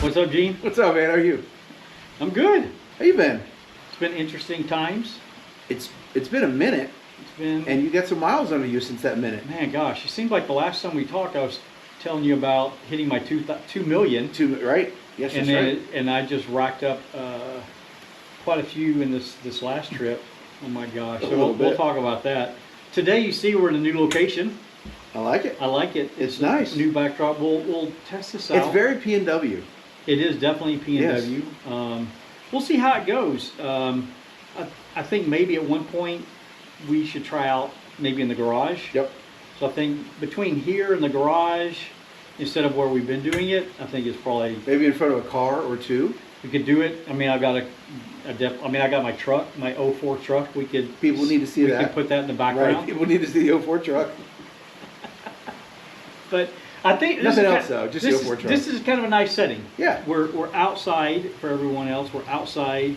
What's up, Gene? What's up, man? How are you? I'm good. How you been? It's been interesting times. It's been a minute, It's been, and you got some miles under you since that minute. man, gosh, it seemed like the last time we talked, I was telling you about hitting my 2 million. Right? Yes, and that's right. and I just racked up quite a few in this last trip. Oh my gosh! So we'll talk about that. Today, you see, we're in a new location. I like it. I like it. It's nice. New backdrop. We'll test this out. It's very P&W. It is definitely P&W. Yes. We'll see how it goes. I think maybe at one point we should try out maybe in the garage. Yep. So I think between here and the garage, instead of where we've been doing it, I think it's probably Maybe in front of a car or two. we could do it. I mean, I've got I got my truck, my 04 truck. We could. People need to see that. We could put that in the background. Right. People need to see the 04 truck. But I think nothing else though. Just the 04 truck. This is kind of a nice setting. Yeah. We're outside for everyone else. We're outside.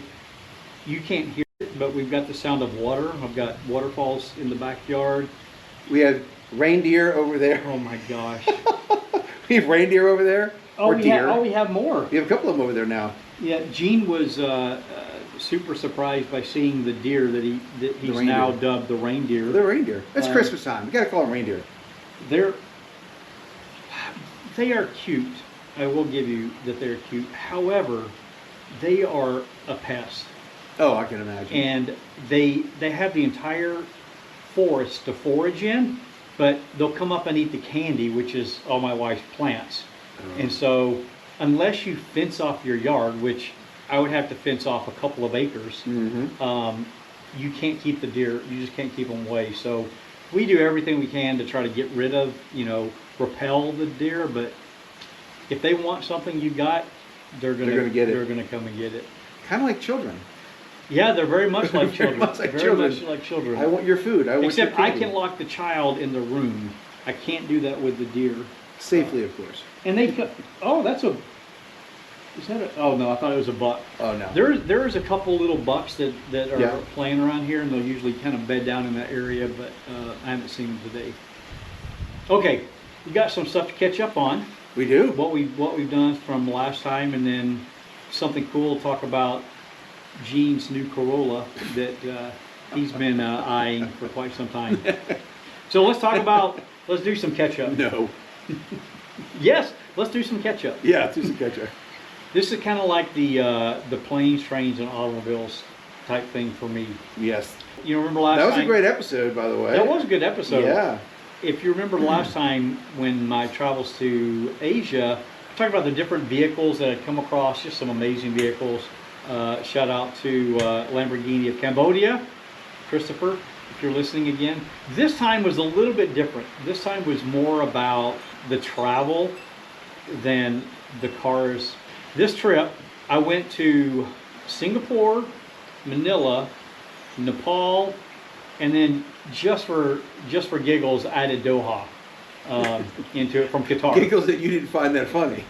You can't hear it, but we've got the sound of water. I've got waterfalls in the backyard. We have reindeer over there. Oh my gosh. We have reindeer over there. Oh, we have more. We have a couple of them over there now. Yeah, Gene was super surprised by seeing the deer that he's now dubbed the reindeer. They're reindeer. It's Christmas time. We gotta call them reindeer. They are cute. I will give you that they're cute. However, they are a pest. Oh, I can imagine. And they have the entire forest to forage in, but they'll come up and eat the candy, which is all my wife's plants. Oh. And so, unless you fence off your yard, which I would have to fence off a couple of acres, you can't keep the deer. You just can't keep them away. So, we do everything we can to try to get rid of, repel the deer. But if they want something you got, they're gonna get it. They're gonna come and get it. Kind of like children. Yeah, they're very much like children. Much like children. I want your food. Except I can lock the child in the room. I can't do that with the deer. Safely, of course. And that's a. Is that a? Oh no, I thought it was a buck. Oh no. There's a couple little bucks that are playing around here, and they'll usually kind of bed down in that area, but I haven't seen them today. Okay, we got some stuff to catch up on. We do. What we've done from last time, and then something cool to talk about. Gene's new Corolla that he's been eyeing for quite some time. So let's do some catch up. No. Yes, let's do some catch up. Yeah, let's do some catch up. This is kind of like the planes, trains, and automobiles type thing for me. Yes. You remember last time? That was a great episode, by the way. That was a good episode. Yeah. If you remember last time when my travels to Asia, I talked about the different vehicles that I'd come across, just some amazing vehicles. Shout out to Lamborghini of Cambodia, Christopher, if you're listening again. This time was a little bit different. This time was more about the travel than the cars. This trip, I went to Singapore, Manila, Nepal, and then just for giggles, I added Doha into it from Qatar. Giggles that you didn't find that funny.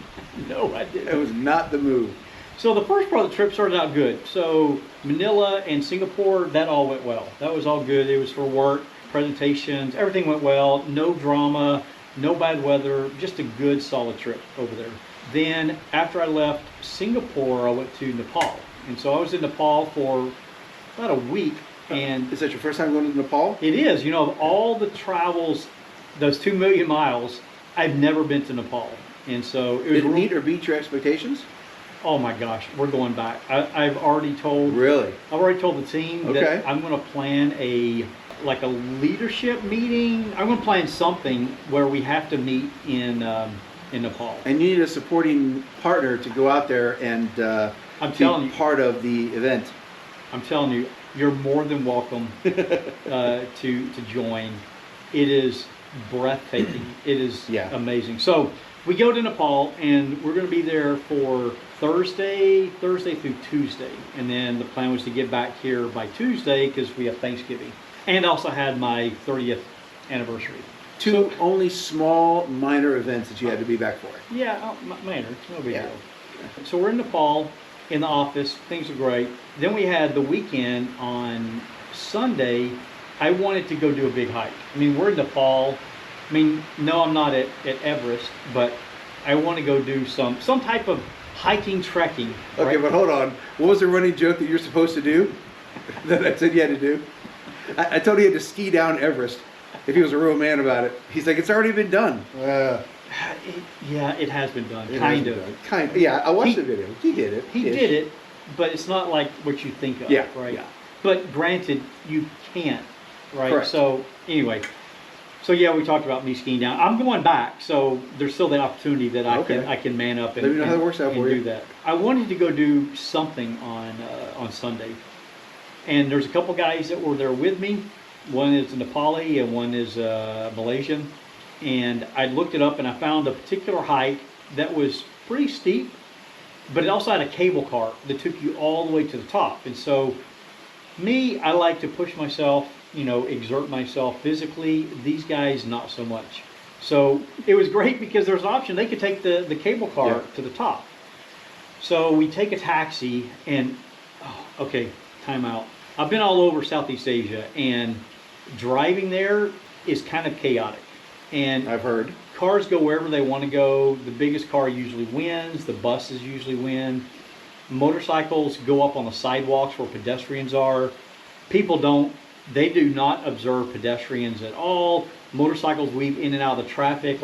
No, I didn't. That was not the move. So the first part of the trip started out good. So Manila and Singapore, that all went well. That was all good. It was for work, presentations, everything went well. No drama, no bad weather, just a good solid trip over there. Then after I left Singapore, I went to Nepal. And so I was in Nepal for about a week. And is that your first time going to Nepal? It is. Of all the travels, those 2 million miles, I've never been to Nepal. And so it was. Did it meet or beat your expectations? Oh my gosh, we're going back. I've already told. Really? I've already told the team that I'm going to plan a leadership meeting. I'm going to plan something where we have to meet in Nepal. And you need a supporting partner to go out there and be part of the event. I'm telling you, you're more than welcome to join. It is breathtaking. It is amazing. So we go to Nepal, and we're going to be there for Thursday through Tuesday. And then the plan was to get back here by Tuesday because we have Thanksgiving. And also had my 30th anniversary. Two only small, minor events that you had to be back for. Yeah, minor. It's no big deal. So we're in Nepal, in the office. Things are great. Then we had the weekend on Sunday. I wanted to go do a big hike. I mean, we're in Nepal. I mean, no, I'm not at Everest, but I want to go do some type of hiking, trekking. Okay, right? but hold on. What was the running joke that you're supposed to do? That I said you had to do? I told you he had to ski down Everest if he was a real man about it. He's like, it's already been done. Yeah, it has been done. Kind of. Yeah, I watched the video. He did it. He did it, but it's not like what you think of, Yeah, right? yeah. But granted, you can't, right? Correct. So anyway, so yeah, we talked about me skiing down. I'm going back, so there's still the opportunity that I can man up and, let me know how that works out and for you. do that. I wanted to go do something on Sunday, and there's a couple guys that were there with me. One is Nepali and one is Malaysian, and I looked it up and I found a particular hike that was pretty steep, but it also had a cable car that took you all the way to the top. And so me, I like to push myself, exert myself physically. These guys, not so much. So it was great because there's an option. They could take the cable car to the top. So we take a taxi and, okay, time out. I've been all over Southeast Asia, and driving there is kind of chaotic. And I've heard. Cars go wherever they want to go. The biggest car usually wins. The buses usually win. Motorcycles go up on the sidewalks where pedestrians are. People they do not observe pedestrians at all. Motorcycles weave in and out of the traffic,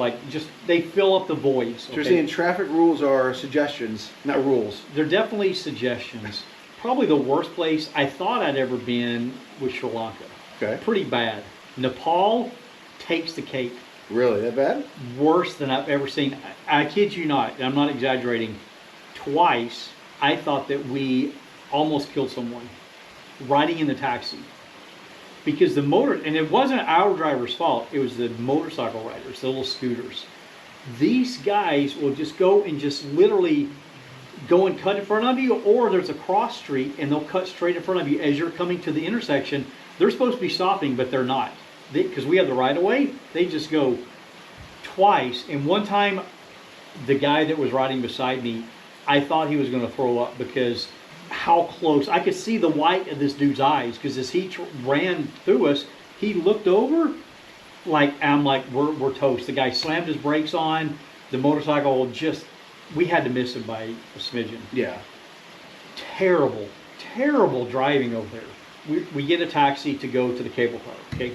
they fill up the voids. So you're saying traffic rules are suggestions, not rules. They're definitely suggestions. Probably the worst place I thought I'd ever been was Sri Lanka. Okay. Pretty bad. Nepal takes the cake. Really, that bad? Worse than I've ever seen. I kid you not, and I'm not exaggerating. Twice, I thought that we almost killed someone riding in the taxi. Because and it wasn't our driver's fault, it was the motorcycle riders, the little scooters. These guys will just go and just literally go and cut in front of you, or there's a cross street and they'll cut straight in front of you as you're coming to the intersection. They're supposed to be stopping, but they're not. Because we have the right of way, they just go twice. And one time, the guy that was riding beside me, I thought he was going to throw up because how close. I could see the white of this dude's eyes because as he ran through us, he looked over I'm like, we're toast. The guy slammed his brakes on. The motorcycle we had to miss him by a smidgen. Yeah. Terrible, terrible driving over there. We get a taxi to go to the cable car, okay?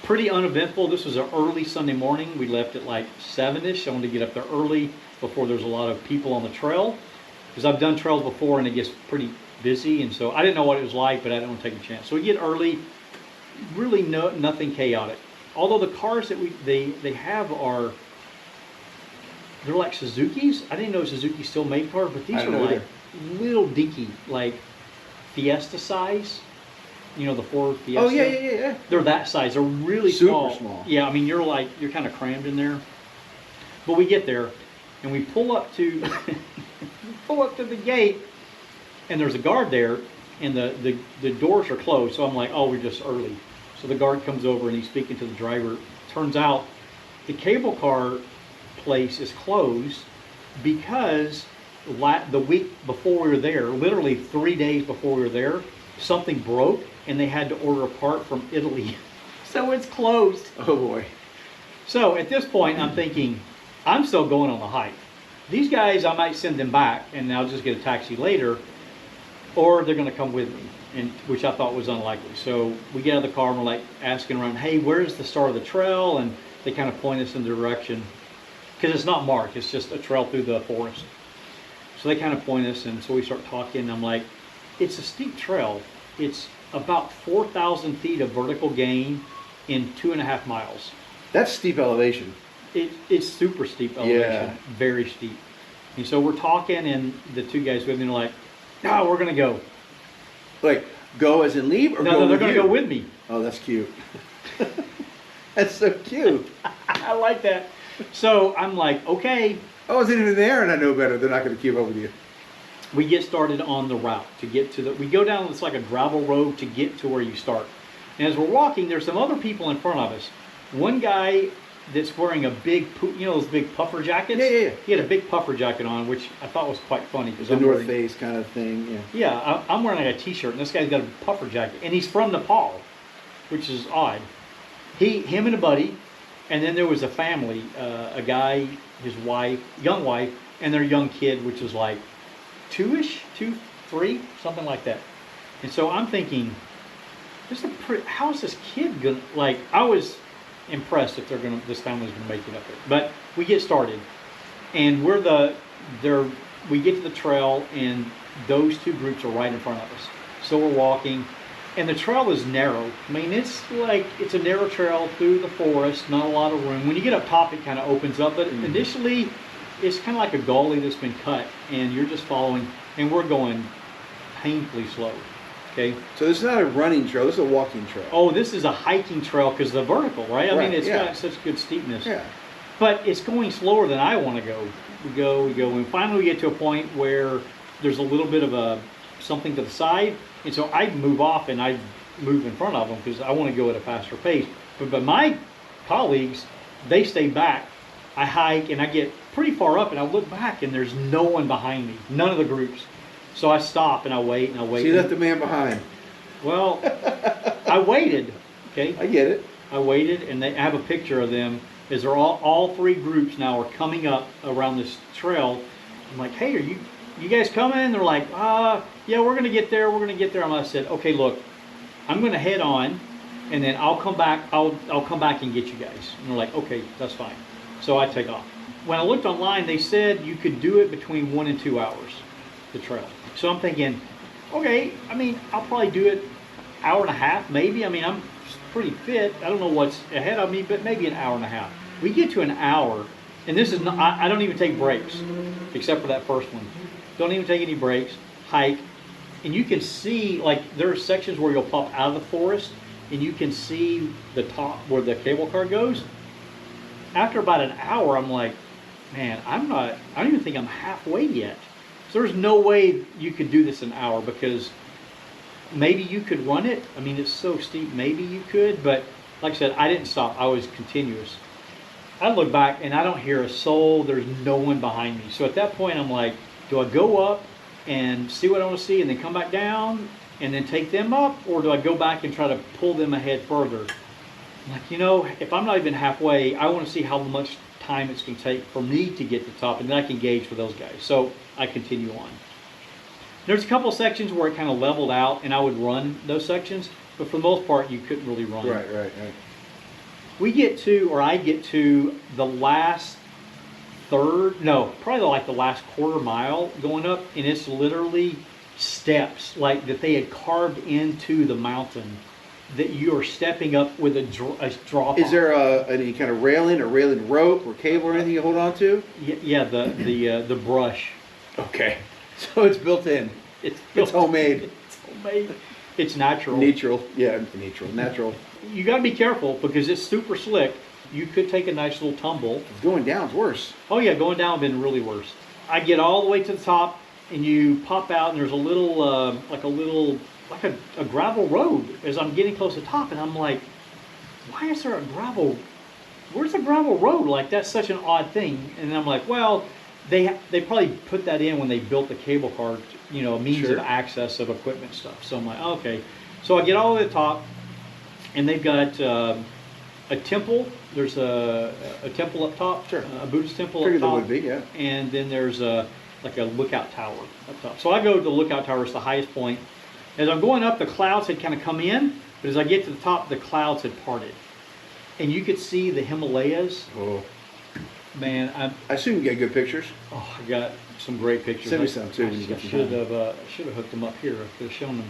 Pretty uneventful. This was an early Sunday morning. We left at 7-ish. I wanted to get up there early before there's a lot of people on the trail. Because I've done trails before and it gets pretty busy. And so I didn't know what it was like, but I didn't want to take a chance. So we get early. Really nothing chaotic. Although the cars that they have they're like Suzuki's. I didn't know Suzuki still made cars, but these are little dinky, Fiesta size. The Ford Fiesta. Oh, yeah. They're that size. They're really Super small. Yeah, I mean, you're kind of crammed in there. But we get there, and we pull up to the gate, and there's a guard there, and the doors are closed. So I'm like, oh, we're just early. So the guard comes over, and he's speaking to the driver. Turns out the cable car place is closed because the week before we were there, literally 3 days before we were there, something broke and they had to order a part from Italy. So it's closed. Oh boy. So at this point I'm thinking, I'm still going on the hike. These guys, I might send them back and I'll just get a taxi later, or they're going to come with me, which I thought was unlikely. So we get out of the car and we're asking around, hey, where's the start of the trail? And they kind of point us in the direction, because it's not marked, it's just a trail through the forest. So they kind of point us, and so we start talking, and I'm like, it's a steep trail. It's about 4,000 feet of vertical gain in 2.5 miles. That's steep elevation. It's super steep elevation, Yeah. Very steep. And so we're talking, and the two guys with me are like, no, we're going to go. Go as in leave, or No, go they're with going to you? go with me. Oh, that's cute. That's so cute. I like that. So I'm like, okay. I wasn't even there, and I know better. They're not going to keep up with you. We get started on the route to get to we go down, it's like a gravel road to get to where you start. And as we're walking, there's some other people in front of us. One guy that's wearing a big, those big puffer jackets? Yeah. He had a big puffer jacket on, which I thought was quite funny. The North Face kind of thing, yeah. Yeah, I'm wearing a t-shirt, and this guy's got a puffer jacket. And he's from Nepal, which is odd. Him and a buddy, and then there was a family, a guy, his wife, young wife, and their young kid, which was 2-ish, 2, 3, something like that. And so I'm thinking, how is this kid gonna, like, I was impressed if this family's gonna make it up there. But we get started, and we get to the trail, and those two groups are right in front of us. So we're walking, and the trail is narrow. I mean, it's a narrow trail through the forest, not a lot of room. When you get up top, it kind of opens up, but initially, it's kind of like a gully that's been cut, and you're just following, and we're going painfully slow. Okay. So this is not a running trail. This is a walking trail. Oh, this is a hiking trail because the vertical, right? I mean, it's got such good steepness. Yeah. But it's going slower than I want to go. We go, and finally we get to a point where there's a little bit of something to the side, and so I move off and I move in front of them because I want to go at a faster pace. But my colleagues, they stay back. I hike and I get pretty far up, and I look back and there's no one behind me, none of the groups. So I stop and I wait and I wait. So you left the man behind. Well, I waited. Okay. I get it. I waited, and I have a picture of them as they're all three groups now are coming up around this trail. I'm like, hey, are you guys coming? And they're like, yeah, we're gonna get there. We're gonna get there. And I said, okay, look, I'm gonna head on, and then I'll come back. I'll come back and get you guys. And they're like, okay, that's fine. So I take off. When I looked online, they said you could do it between 1 and 2 hours, the trail. So I'm thinking, okay, I mean, I'll probably do it hour and a half, maybe. I mean, I'm pretty fit. I don't know what's ahead of me, but maybe an hour and a half. We get to an hour, and this is not, I don't even take breaks, except for that first one. Don't even take any breaks, hike, and you can see, like, there are sections where you'll pop out of the forest, and you can see the top where the cable car goes. After about an hour, I'm like, man, I don't even think I'm halfway yet. So there's no way you could do this an hour, because maybe you could run it. I mean, it's so steep, maybe you could, but like I said, I didn't stop. I was continuous. I look back and I don't hear a soul. There's no one behind me. So at that point, I'm like, do I go up and see what I want to see and then come back down and then take them up? Or do I go back and try to pull them ahead further? I'm like, if I'm not even halfway, I want to see how much time it's going to take for me to get to the top, and then I can gauge for those guys. So I continue on. There's a couple of sections where it kind of leveled out, and I would run those sections, but for the most part, you couldn't really run. Right. I get to the last probably like the last quarter mile going up, and it's literally steps like that they had carved into the mountain that you are stepping up with a drop. Is there any kind of railing or railing rope or cable or anything you hold on to? Yeah, the brush. Okay, so it's built in. It's homemade. It's homemade. It's natural. Natural. You got to be careful because it's super slick. You could take a nice little tumble. Going down's worse. Oh yeah, going down would have been really worse. I get all the way to the top, and you pop out, and there's a little, like a gravel road as I'm getting close to the top, and I'm like, why is there a gravel? Where's the gravel road? Like, that's such an odd thing. And I'm like, well, they probably put that in when they built the cable car, a means of access of equipment stuff. So I'm like, okay. So I get all the way to the top, and they've got a temple. There's a temple up top, a Buddhist temple up top. There would be, yeah. And then there's like a lookout tower up top. So I go to the lookout tower. It's the highest point. As I'm going up, the clouds had kind of come in, but as I get to the top, the clouds had parted. And you could see the Himalayas. Oh. Man, I assume you get good pictures. Oh, I got some great pictures. Send me some too when you get should have hooked them up here. I could have shown them.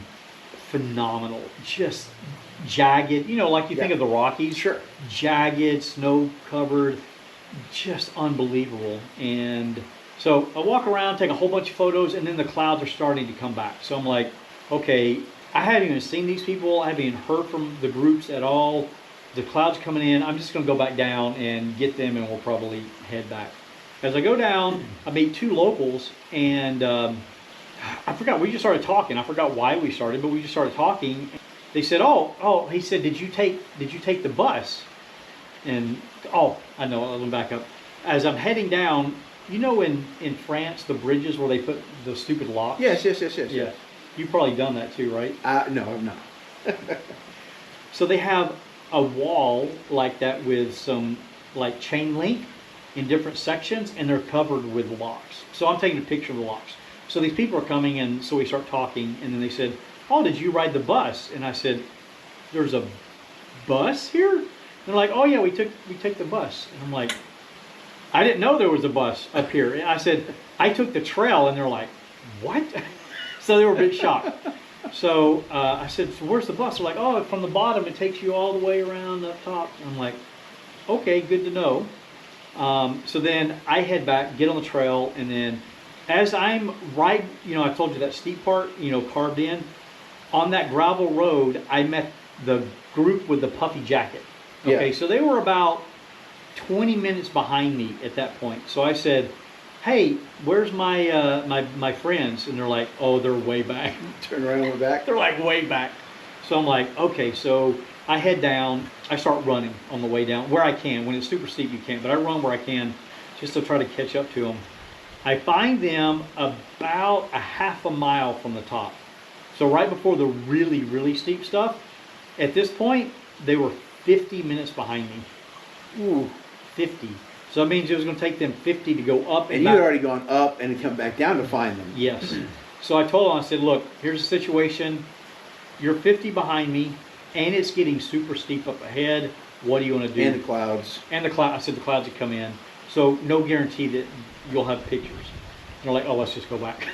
Phenomenal. Just jagged, like you think of the Rockies. Sure. Jagged, snow-covered, just unbelievable. And so I walk around, take a whole bunch of photos, and then the clouds are starting to come back. So I'm like, okay, I haven't even seen these people. I haven't even heard from the groups at all. The clouds coming in. I'm just going to go back down and get them, and we'll probably head back. As I go down, I meet two locals, and I forgot. We just started talking. I forgot why we started, but we just started talking. They said, "Oh," he said, "Did you take the bus?" And I know. I'll back up. As I'm heading down, in France, the bridges where they put the stupid locks. Yes. Yeah. You've probably done that too, right? No, I've not. So they have a wall like that with some like chain link in different sections, and they're covered with locks. So I'm taking a picture of the locks. So these people are coming, and so we start talking, and then they said, "Oh, did you ride the bus?" And I said, "There's a bus here?" And they're like, "Oh yeah, we take the bus." And I'm like, "I didn't know there was a bus up here." And I said, "I took the trail," and they're like, "What?" So they were a bit shocked. So I said, "So where's the bus?" They're like, "Oh, from the bottom, it takes you all the way around up top." And I'm like, "Okay, good to know." So then I head back, get on the trail, and then as I'm right, I told you that steep part, carved in, on that gravel road, I met the group with the puffy jacket. Okay, Yeah. so they were about 20 minutes behind me at that point. So I said, "Hey, where's my friends?" And they're like, "Oh, they're way back." Turn around and went back. They're like way back. So I'm like, okay, so I head down, I start running on the way down, where I can. When it's super steep, you can't, but I run where I can just to try to catch up to them. I find them about a half a mile from the top. So right before the really, really steep stuff, at this point, they were 50 minutes behind me. Ooh. 50. So that means it was going to take them 50 to go up And you back. had already gone up and come back down to find them. Yes. So I told them, I said, "Look, here's the situation. You're 50 behind me, and it's getting super steep up ahead. What do you want to do?" And the clouds. And the cloud. I said the clouds would come in. So no guarantee that you'll have pictures. And they're like, "Oh, let's just go back."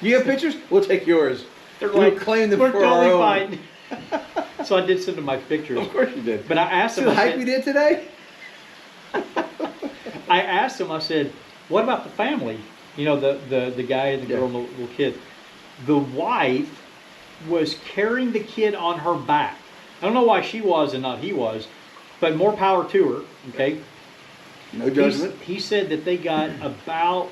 You have pictures? We'll take yours. They're We'll like, claim them "We're for our totally own." fine. So I did send them my pictures. Of course you did. But I asked See them, the I hike said, we did today? I said, "What about the family? The guy and the girl and the little kid." The wife was carrying the kid on her back. I don't know why she was and not he was, but more power to her, okay? No judgment. He said that they got about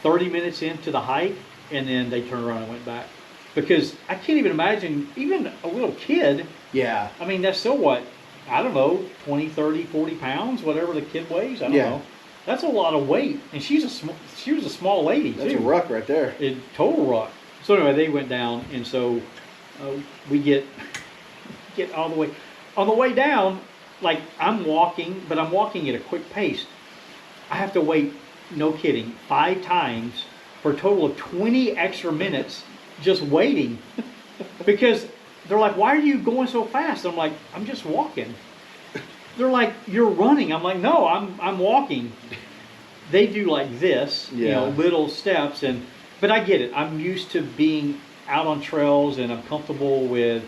30 minutes into the hike, and then they turned around and went back. Because I can't even imagine, even a little kid, Yeah. I mean, that's still what, I don't know, 20, 30, 40 pounds, whatever the kid weighs, I don't know. That's a lot of weight, and she was a small lady, That's too. a ruck right there. Total rock. So anyway, they went down, and so we get all the way. On the way down, like I'm walking, but I'm walking at a quick pace. I have to wait, no kidding, 5 times for a total of 20 extra minutes just waiting. Because they're like, "Why are you going so fast?" I'm like, "I'm just walking." They're like, "You're running." I'm like, "No, I'm walking." They do like this, little steps, but I get it. I'm used to being out on trails, and I'm comfortable with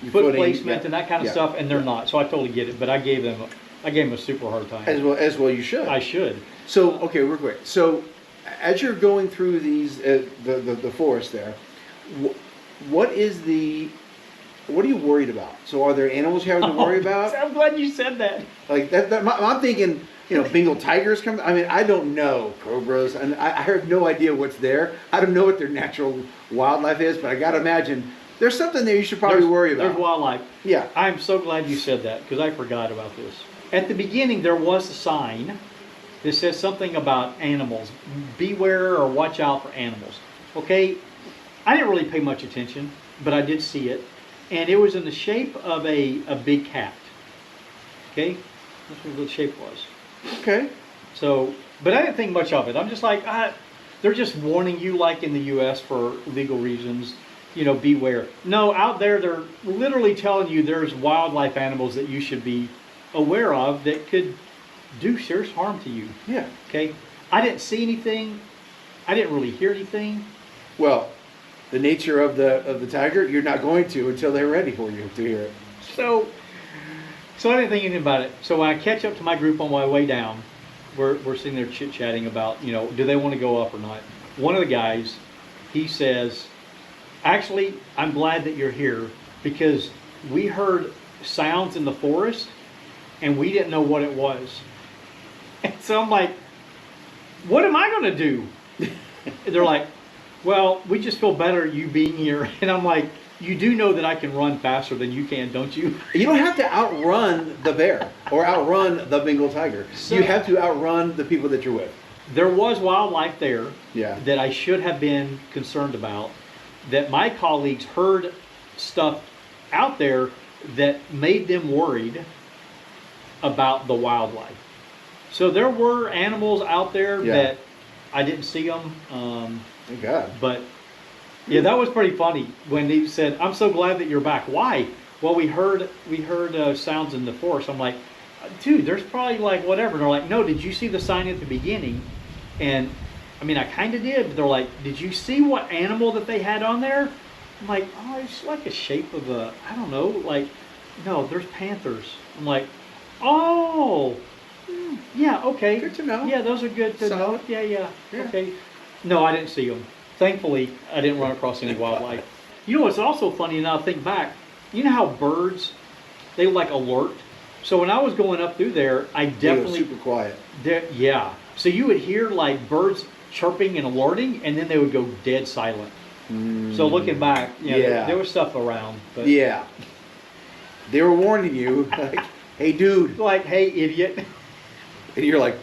foot footing, placement and that kind of stuff, and they're not. So I totally get it. But I gave them a super hard time. As well you should. I should. So, okay, real quick. So, as you're going through these, the forest there, what are you worried about? So are there animals you have to worry about? I'm glad you said that. Like I'm thinking, Bengal tigers come. I mean, I don't know cobras, and I have no idea what's there. I don't know what their natural wildlife is, but I gotta imagine there's something there you should probably worry about. There's wildlife. Yeah. I'm so glad you said that, because I forgot about this. At the beginning, there was a sign that says something about animals. Beware or watch out for animals. Okay, I didn't really pay much attention, but I did see it. And it was in the shape of a big cat. Okay, that's what the shape was. Okay. So, but I didn't think much of it. I'm just like, they're just warning you, like in the U.S. for legal reasons, beware. No, out there, they're literally telling you there's wildlife animals that you should be aware of that could do serious harm to you. Yeah. Okay, I didn't see anything. I didn't really hear anything. Well, the nature of the tiger, you're not going to until they're ready for you to hear it. So I didn't think anything about it. So when I catch up to my group on my way down, we're sitting there chit-chatting about, do they want to go up or not? One of the guys, he says, "Actually, I'm glad that you're here, because we heard sounds in the forest and we didn't know what it was." And so I'm like, "What am I going to do?" They're like, "Well, we just feel better you being here." And I'm like, "You do know that I can run faster than you can, don't you?" You don't have to outrun the bear or outrun the Bengal tiger. So- You have to outrun the people that you're with. There was wildlife there Yeah. that I should have been concerned about, that my colleagues heard stuff out there that made them worried about the wildlife. So there were animals out there Yeah. that I didn't see them. Thank God. But yeah, that was pretty funny when he said, "I'm so glad that you're back." Why? Well, we heard sounds in the forest. I'm like, dude, there's probably like whatever. And they're like, no, did you see the sign at the beginning? And I mean, I kind of did. But they're like, did you see what animal that they had on there? I'm like, oh, it's like a shape of a, I don't know, like, no, there's panthers. I'm like, oh, yeah, okay. Good to know. Yeah, those are good to know. Solid. Yeah, okay. No, I didn't see them. Thankfully, I didn't run across any wildlife. You know what's also funny, and I think back, you know how birds, they like alert? So when I was going up through there, I definitely... super quiet. Yeah. So you would hear like birds chirping and alerting, and then they would go dead silent. So looking back, there was stuff around. But yeah. They were warning you, like, hey, dude. Like, hey, idiot. And you're like...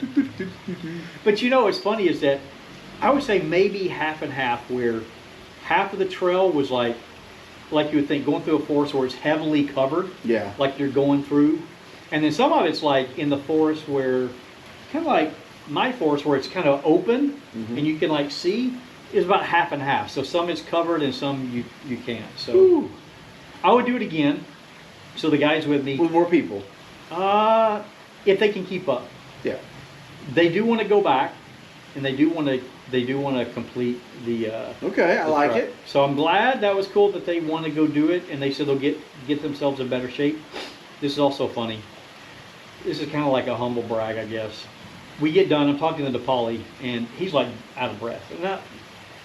But you know what's funny is that I would say maybe half and half, where half of the trail was like you would think going through a forest where it's heavily covered. Yeah. Like you're going through. And then some of it's like in the forest where, kind of like my forest where it's kind of open and you can like see, is about half and half. So some is covered and some you can't. So Ooh. I would do it again. So the guys with me. With more people. If they can keep up. Yeah. They do want to go back, and they do want to complete the. Okay, I like it. So I'm glad that was cool that they want to go do it, and they said they'll get themselves in better shape. This is also funny. This is kind of like a humble brag, I guess. We get done. I'm talking to Paulie, and he's like out of breath. And now,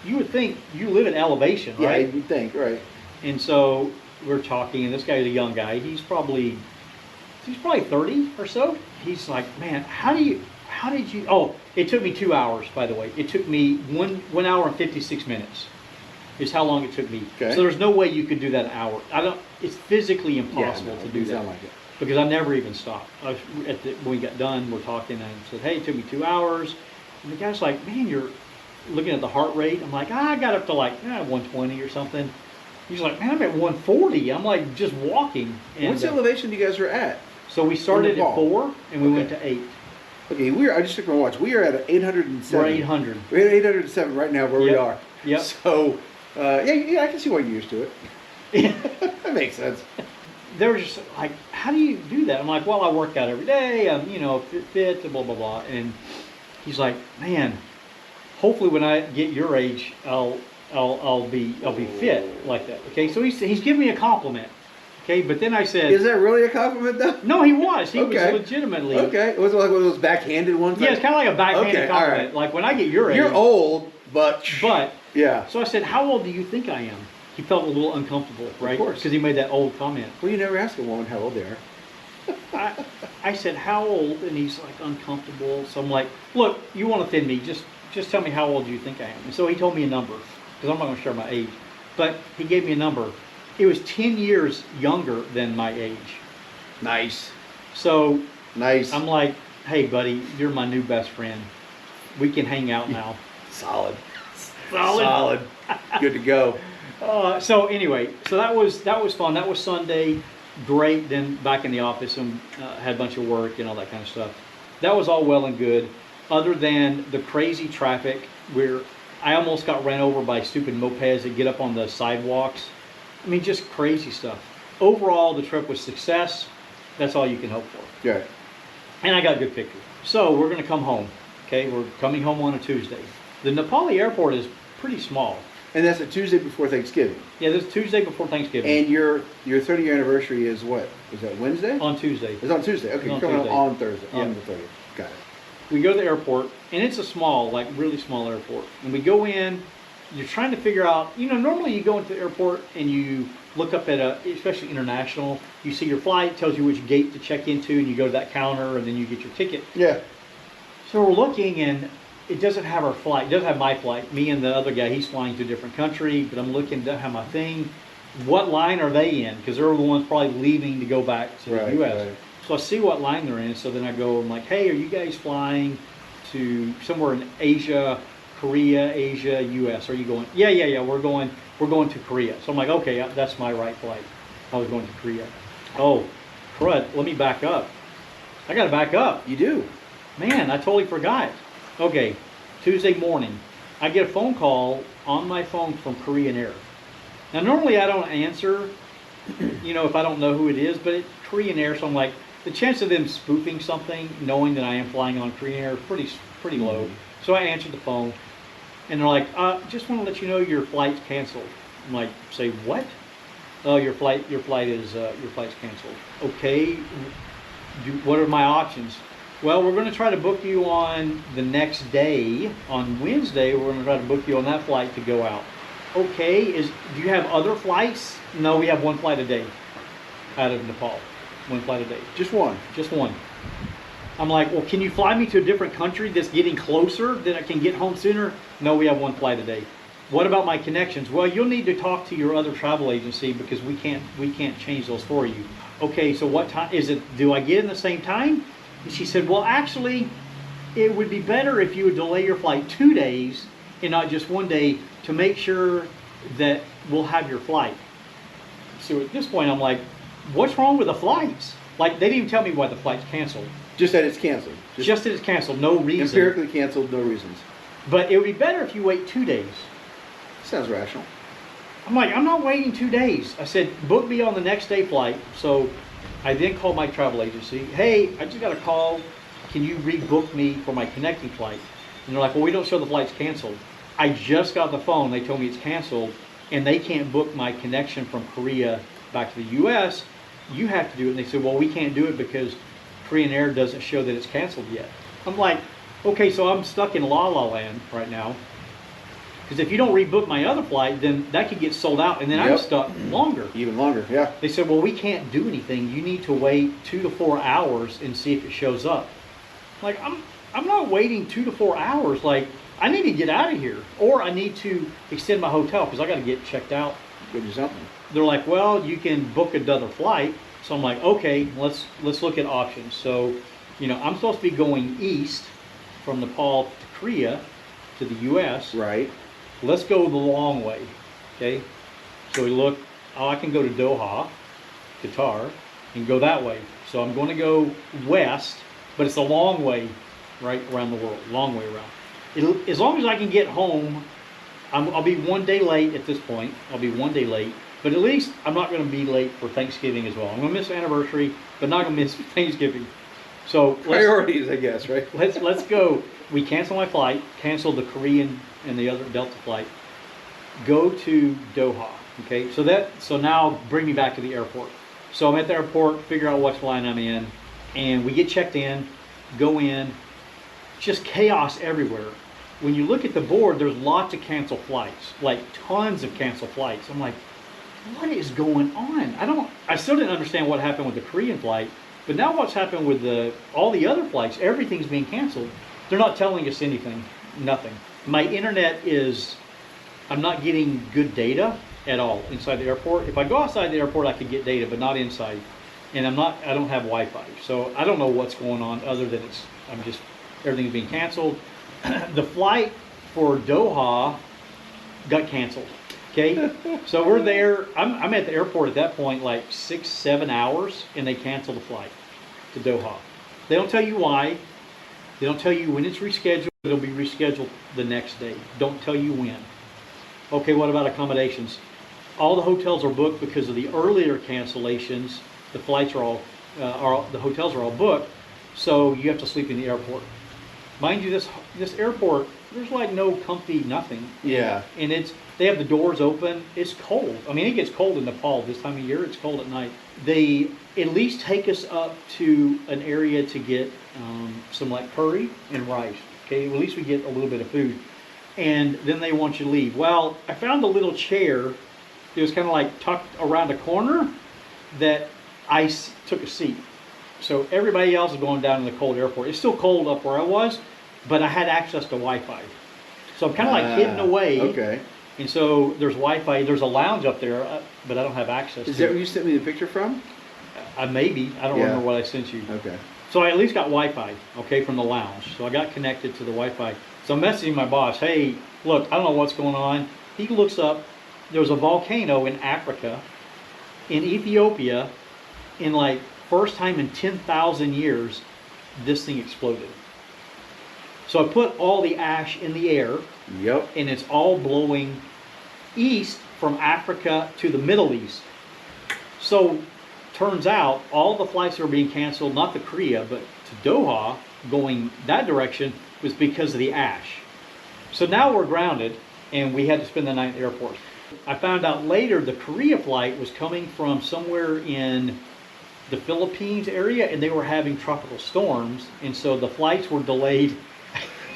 you would think you live at elevation, right? Yeah, you'd think, right? And so we're talking, and this guy's a young guy. He's probably 30 or so. He's like, man, how did you, oh, it took me 2 hours, by the way. It took me 1 hour and 56 minutes is how long it took me. Okay. So there's no way you could do that in an hour. It's physically impossible to do that. Sound like it. Because I never even stopped. When we got done, we're talking, and I said, hey, it took me 2 hours. And the guy's like, man, you're looking at the heart rate. I'm like, I got up to like 120 or something. He's like, man, I'm at 140. I'm like just walking. And, what's the elevation you guys are at? So we started at 4 and we went to 8. Okay, I just took my watch. We are at 807. We're 800. We're at 807 right now where we are. Yep. So, yeah, I can see why you're used to it. That makes sense. They were just like, how do you do that? I'm like, well, I work out every day. I'm, fit, blah, blah, blah. And he's like, man, hopefully when I get your age, I'll be fit like that. Okay, so he's giving me a compliment. Okay, but then I said, is that really a compliment though? No, he was. He Okay. was legitimately. Okay, was it like one of those backhanded ones? Yeah, it's kind of like a backhanded compliment. all right. Like when I get your age. You're old, but yeah. So I said, how old do you think I am? He felt a little uncomfortable, right? Of course. Because he made that old comment. Well, you never ask a woman how old they are. I said, how old? And he's like, uncomfortable. So I'm like, look, you want to offend me, just tell me how old you think I am. And so he told me a number, because I'm not going to share my age. But he gave me a number. It was 10 years younger than my age. Nice. So nice. I'm like, hey, buddy, you're my new best friend. We can hang out now. Solid. Good to go. So anyway, so that was fun. That was Sunday. Great. Then back in the office and had a bunch of work and all that kind of stuff. That was all well and good, other than the crazy traffic where I almost got ran over by stupid mopeds that get up on the sidewalks. I mean, just crazy stuff. Overall, the trip was success. That's all you can hope for. Yeah. And I got a good picture. So we're going to come home. Okay, we're coming home on a Tuesday. The Nepali airport is pretty small. And that's a Tuesday before Thanksgiving. Yeah, this is Tuesday before Thanksgiving. And your 30-year anniversary is what? Is that Wednesday? On Tuesday. It's on Tuesday. Okay, you're coming on Thursday. Yeah. On the 30th. Got it. We go to the airport, and it's a small, like really small airport. And we go in. You're trying to figure out, normally you go into the airport and you look up at especially international, you see your flight, tells you which gate to check into, and you go to that counter, and then you get your ticket. Yeah. So we're looking, and it doesn't have our flight. It doesn't have my flight. Me and the other guy, he's flying to a different country, but I'm looking, doesn't have my thing. What line are they in? Because they're the ones probably leaving to go back to the U.S. Right. So I see what line they're in, so then I go, I'm like, hey, are you guys flying to somewhere in Asia, Korea, Asia, U.S.? Are you going? Yeah. We're going to Korea. So I'm like, okay, that's my right flight. I was going to Korea. Oh, crud! Let me back up. I got to back up. You do. Man, I totally forgot. Okay, Tuesday morning, I get a phone call on my phone from Korean Air. Now normally I don't answer, if I don't know who it is, but it's Korean Air, so I'm like, the chance of them spoofing something, knowing that I am flying on Korean Air, is pretty low. So I answered the phone, and they're like, just want to let you know your flight's canceled. I'm like, say what? Oh, your flight's canceled. Okay, what are my options? Well, we're going to try to book you on the next day. On Wednesday, we're going to try to book you on that flight to go out. Okay, do you have other flights? No, we have one flight a day out of Nepal. One flight a day. Just one? Just one. I'm like, well, can you fly me to a different country that's getting closer, that I can get home sooner? No, we have one flight a day. What about my connections? Well, you'll need to talk to your other travel agency because we can't change those for you. Okay, so what time is it? Do I get in the same time? And she said, well, actually, it would be better if you would delay your flight 2 days and not just 1 day to make sure that we'll have your flight. So at this point, I'm like, what's wrong with the flights? Like, they didn't even tell me why the flight's canceled. Just that it's canceled. Just that it's canceled, no reason. Empirically canceled, no reasons. But it would be better if you wait 2 days. Sounds rational. I'm like, I'm not waiting 2 days. I said, book me on the next day flight. So I then called my travel agency. Hey, I just got a call. Can you rebook me for my connecting flight? And they're like, well, we don't show the flight's canceled. I just got the phone. They told me it's canceled, and they can't book my connection from Korea back to the U.S. You have to do it. And they said, well, we can't do it because Korean Air doesn't show that it's canceled yet. I'm like, okay, so I'm stuck in La La Land right now. Because if you don't rebook my other flight, then that could get sold out, and then I'm stuck longer. Even longer, yeah. They said, well, we can't do anything. You need to wait 2 to 4 hours and see if it shows up. Like, I'm not waiting 2 to 4 hours. Like, I need to get out of here, or I need to extend my hotel because I got to get checked out. Go do something. They're like, well, you can book another flight. So I'm like, okay, let's look at options. So, I'm supposed to be going east from Nepal to Korea to the U.S. Right. Let's go the long way, okay? So we look, I can go to Doha, Qatar, and go that way. So I'm going to go west, but it's a long way, right, around the world, long way around. As long as I can get home, I'll be 1 day late at this point. I'll be 1 day late, but at least I'm not going to be late for Thanksgiving as well. I'm going to miss the anniversary, but not going to miss Thanksgiving. So priorities, I guess, right? Let's go. We cancel my flight, cancel the Korean and the other Delta flight. Go to Doha. Okay, so now bring me back to the airport. So I'm at the airport, figure out what line I'm in, and we get checked in, go in, just chaos everywhere. When you look at the board, there's lots of canceled flights, like tons of canceled flights. I'm like, what is going on? I still didn't understand what happened with the Korean flight, but now what's happened with all the other flights, everything's being canceled. They're not telling us anything, nothing. My internet I'm not getting good data at all inside the airport. If I go outside the airport, I could get data, but not inside. And I don't have Wi-Fi. So I don't know what's going on other than everything's being canceled. The flight for Doha got canceled. Okay, so we're there. I'm at the airport at that point, like 6-7 hours, and they cancel the flight to Doha. They don't tell you why. They don't tell you when it's rescheduled. It'll be rescheduled the next day. Don't tell you when. Okay, what about accommodations? All the hotels are booked because of the earlier cancellations. The flights are the hotels are all booked, so you have to sleep in the airport. Mind you, this airport, there's like no comfy nothing. Yeah. And they have the doors open. It's cold. I mean, it gets cold in Nepal this time of year. It's cold at night. They at least take us up to an area to get some like curry and rice. Okay, at least we get a little bit of food. And then they want you to leave. Well, I found a little chair. It was kind of like tucked around a corner that I took a seat. So everybody else is going down in the cold airport. It's still cold up where I was, but I had access to Wi-Fi. So I'm kind of like hidden away. Okay. And so there's Wi-Fi. There's a lounge up there, but I don't have access to it. Is that where you sent me the picture from? Maybe. I don't remember what I sent you. Okay. So I at least got Wi-Fi, okay, from the lounge. So I got connected to the Wi-Fi. So I'm messaging my boss, hey, look, I don't know what's going on. He looks up, there's a volcano in Africa, in Ethiopia, in like first time in 10,000 years, this thing exploded. So I put all the ash in the air, Yep. and it's all blowing east from Africa to the Middle East. So turns out all the flights that were being canceled, not to Korea, but to Doha, going that direction, was because of the ash. So now we're grounded, and we had to spend the night at the airport. I found out later the Korea flight was coming from somewhere in the Philippines area, and they were having tropical storms, and so the flights were delayed.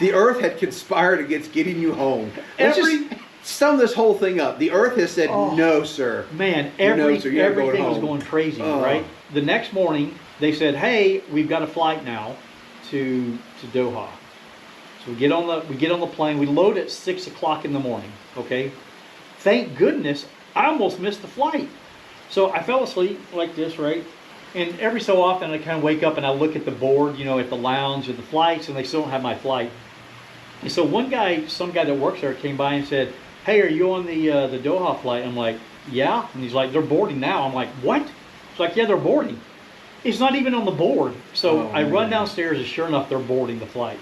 The Earth had conspired against getting you home. Let's Every- just sum this whole thing up. The Earth has said, Oh. no, sir. Man, No, sir, you're going everything was home. going crazy, Oh. right? The next morning, they said, "Hey, we've got a flight now to Doha." So we get on the plane. We load at 6 o'clock in the morning. Okay, thank goodness I almost missed the flight. So I fell asleep like this, right? And every so often I kind of wake up and I look at the board, you know, at the lounge of the flights, and they still don't have my flight. And so some guy that works there came by and said, "Hey, are you on the Doha flight?" I'm like, "Yeah." And he's like, "They're boarding now." I'm like, "What?" It's like, "Yeah, they're boarding." It's not even on the board. So Oh, I run man. downstairs, and sure enough, they're boarding the flight.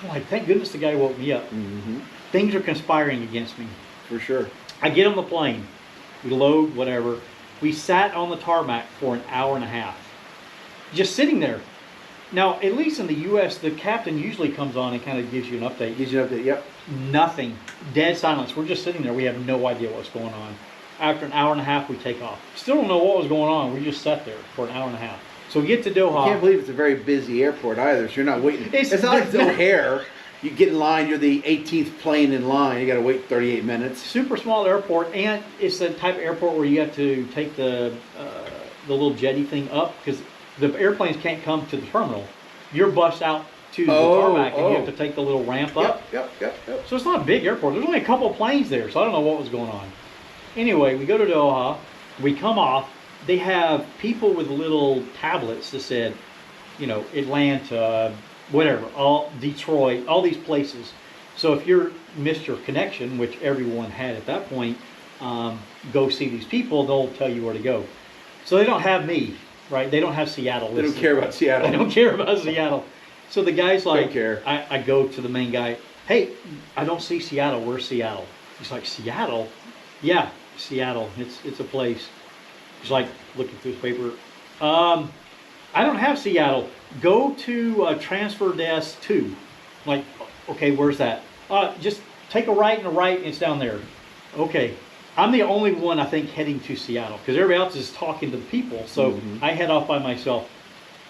I'm like, thank goodness the guy woke me up. Mm-hmm. Things are conspiring against me. For sure. I get on the plane. We load, whatever. We sat on the tarmac for an hour and a half. Just sitting there. Now, at least in the U.S., the captain usually comes on and kind of gives you an update. Gives you an update, yep. Nothing. Dead silence. We're just sitting there. We have no idea what's going on. After an hour and a half, we take off. Still don't know what was going on. We just sat there for an hour and a half. So we get to Doha. I can't believe it's a very busy airport either, so you're not waiting. It's- It's not like O'Hare. You get in line, you're the 18th plane in line, you got to wait 38 minutes. Super small airport, and it's the type of airport where you have to take the little jetty thing up because the airplanes can't come to the terminal. You're bussed out to the tarmac, and you have to take the little ramp up. Yep. So it's not a big airport. There's only a couple of planes there, so I don't know what was going on. Anyway, we go to Doha. We come off. They have people with little tablets that said, you know, Atlanta, whatever, all Detroit, all these places. So if you're missed your connection, which everyone had at that point, go see these people. They'll tell you where to go. So they don't have me, right? They don't have Seattle. They don't care about Seattle. They don't care about Seattle. So the guy's like, Don't care. I go to the main guy. Hey, I don't see Seattle. Where's Seattle? He's like, Seattle? Yeah, Seattle. It's a place. He's like looking through his paper. I don't have Seattle. Go to transfer desk 2. I'm like, okay, where's that? Just take a right and a right, and it's down there. Okay. I'm the only one, I think, heading to Seattle because everybody else is talking to the people. So I head off by myself.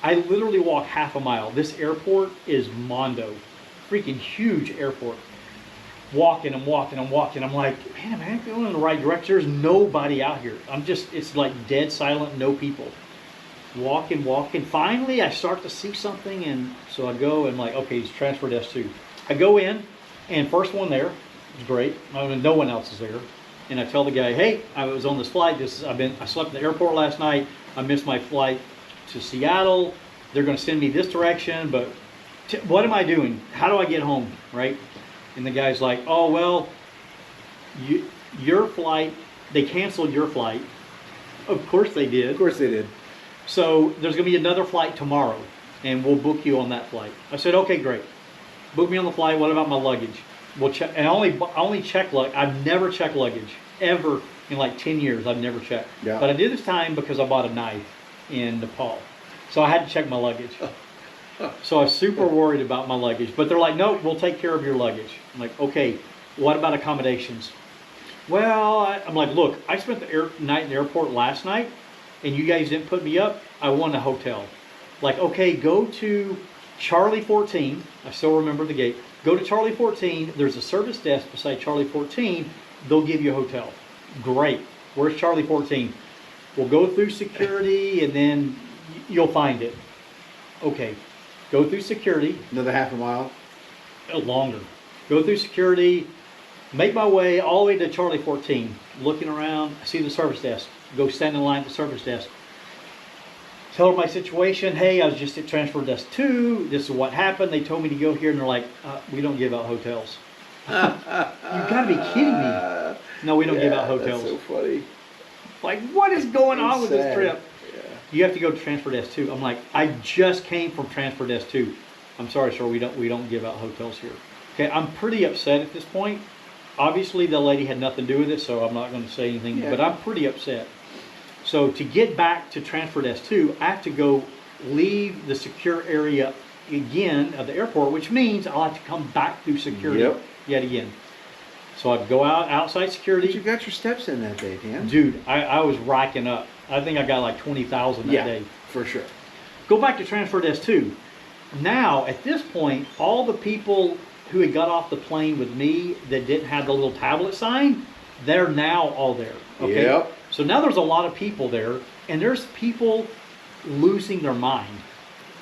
I literally walk half a mile. This airport is Mondo. Freaking huge airport. Walking. I'm like, man, am I going in the right direction? There's nobody out here. It's like dead silent, no people. Walking. Finally, I start to see something, and so I go and I'm like, okay, it's transfer desk 2. I go in, and first one there, it's great. I mean, no one else is there. And I tell the guy, hey, I was on this flight. I slept in the airport last night. I missed my flight to Seattle. They're going to send me this direction, but what am I doing? How do I get home, right? And the guy's like, oh, well, your flight, they canceled your flight. Of course they did. Of course they did. So there's going to be another flight tomorrow, and we'll book you on that flight. I said, okay, great. Book me on the flight. What about my luggage? We'll check. And I only check luggage. I've never checked luggage, ever in like 10 years. I've never checked. Yeah. But I did this time because I bought a knife in Nepal. So I had to check my luggage. So I was super worried about my luggage. But they're like, no, we'll take care of your luggage. I'm like, okay, what about accommodations? Well, I'm like, look, I spent the night in the airport last night, and you guys didn't put me up. I want a hotel. Like, okay, go to Charlie 14. I still remember the gate. Go to Charlie 14. There's a service desk beside Charlie 14. They'll give you a hotel. Great. Where's Charlie 14? We'll go through security, and then you'll find it. Okay. Go through security. Another half a mile. Longer. Go through security. Make my way all the way to Charlie 14. Looking around. I see the service desk. Go stand in line at the service desk. Tell her my situation. Hey, I was just at transfer desk 2. This is what happened. They told me to go here, and they're like, we don't give out hotels. You've got to be kidding me. No, we don't give out hotels. That's so funny. Like, what is going on with this Sad. trip? Yeah. You have to go to transfer desk 2. I'm like, I just came from transfer desk 2. I'm sorry, sir, we don't give out hotels here. Okay, I'm pretty upset at this point. Obviously, the lady had nothing to do with it, so I'm not going to say anything, Yeah. but I'm pretty upset. So to get back to transfer desk 2, I have to go leave the secure area again of the airport, which means I'll have to come back through security Yep. yet again. So I'd go outside But security. you got your steps in that day, Dan. Dude, I was racking up. I think I got like 20,000 that day. for sure. Go back to transfer desk 2. Now, at this point, all the people who had got off the plane with me that didn't have the little tablet sign, they're now all there. Okay. Yep. So now there's a lot of people there, and there's people losing their mind.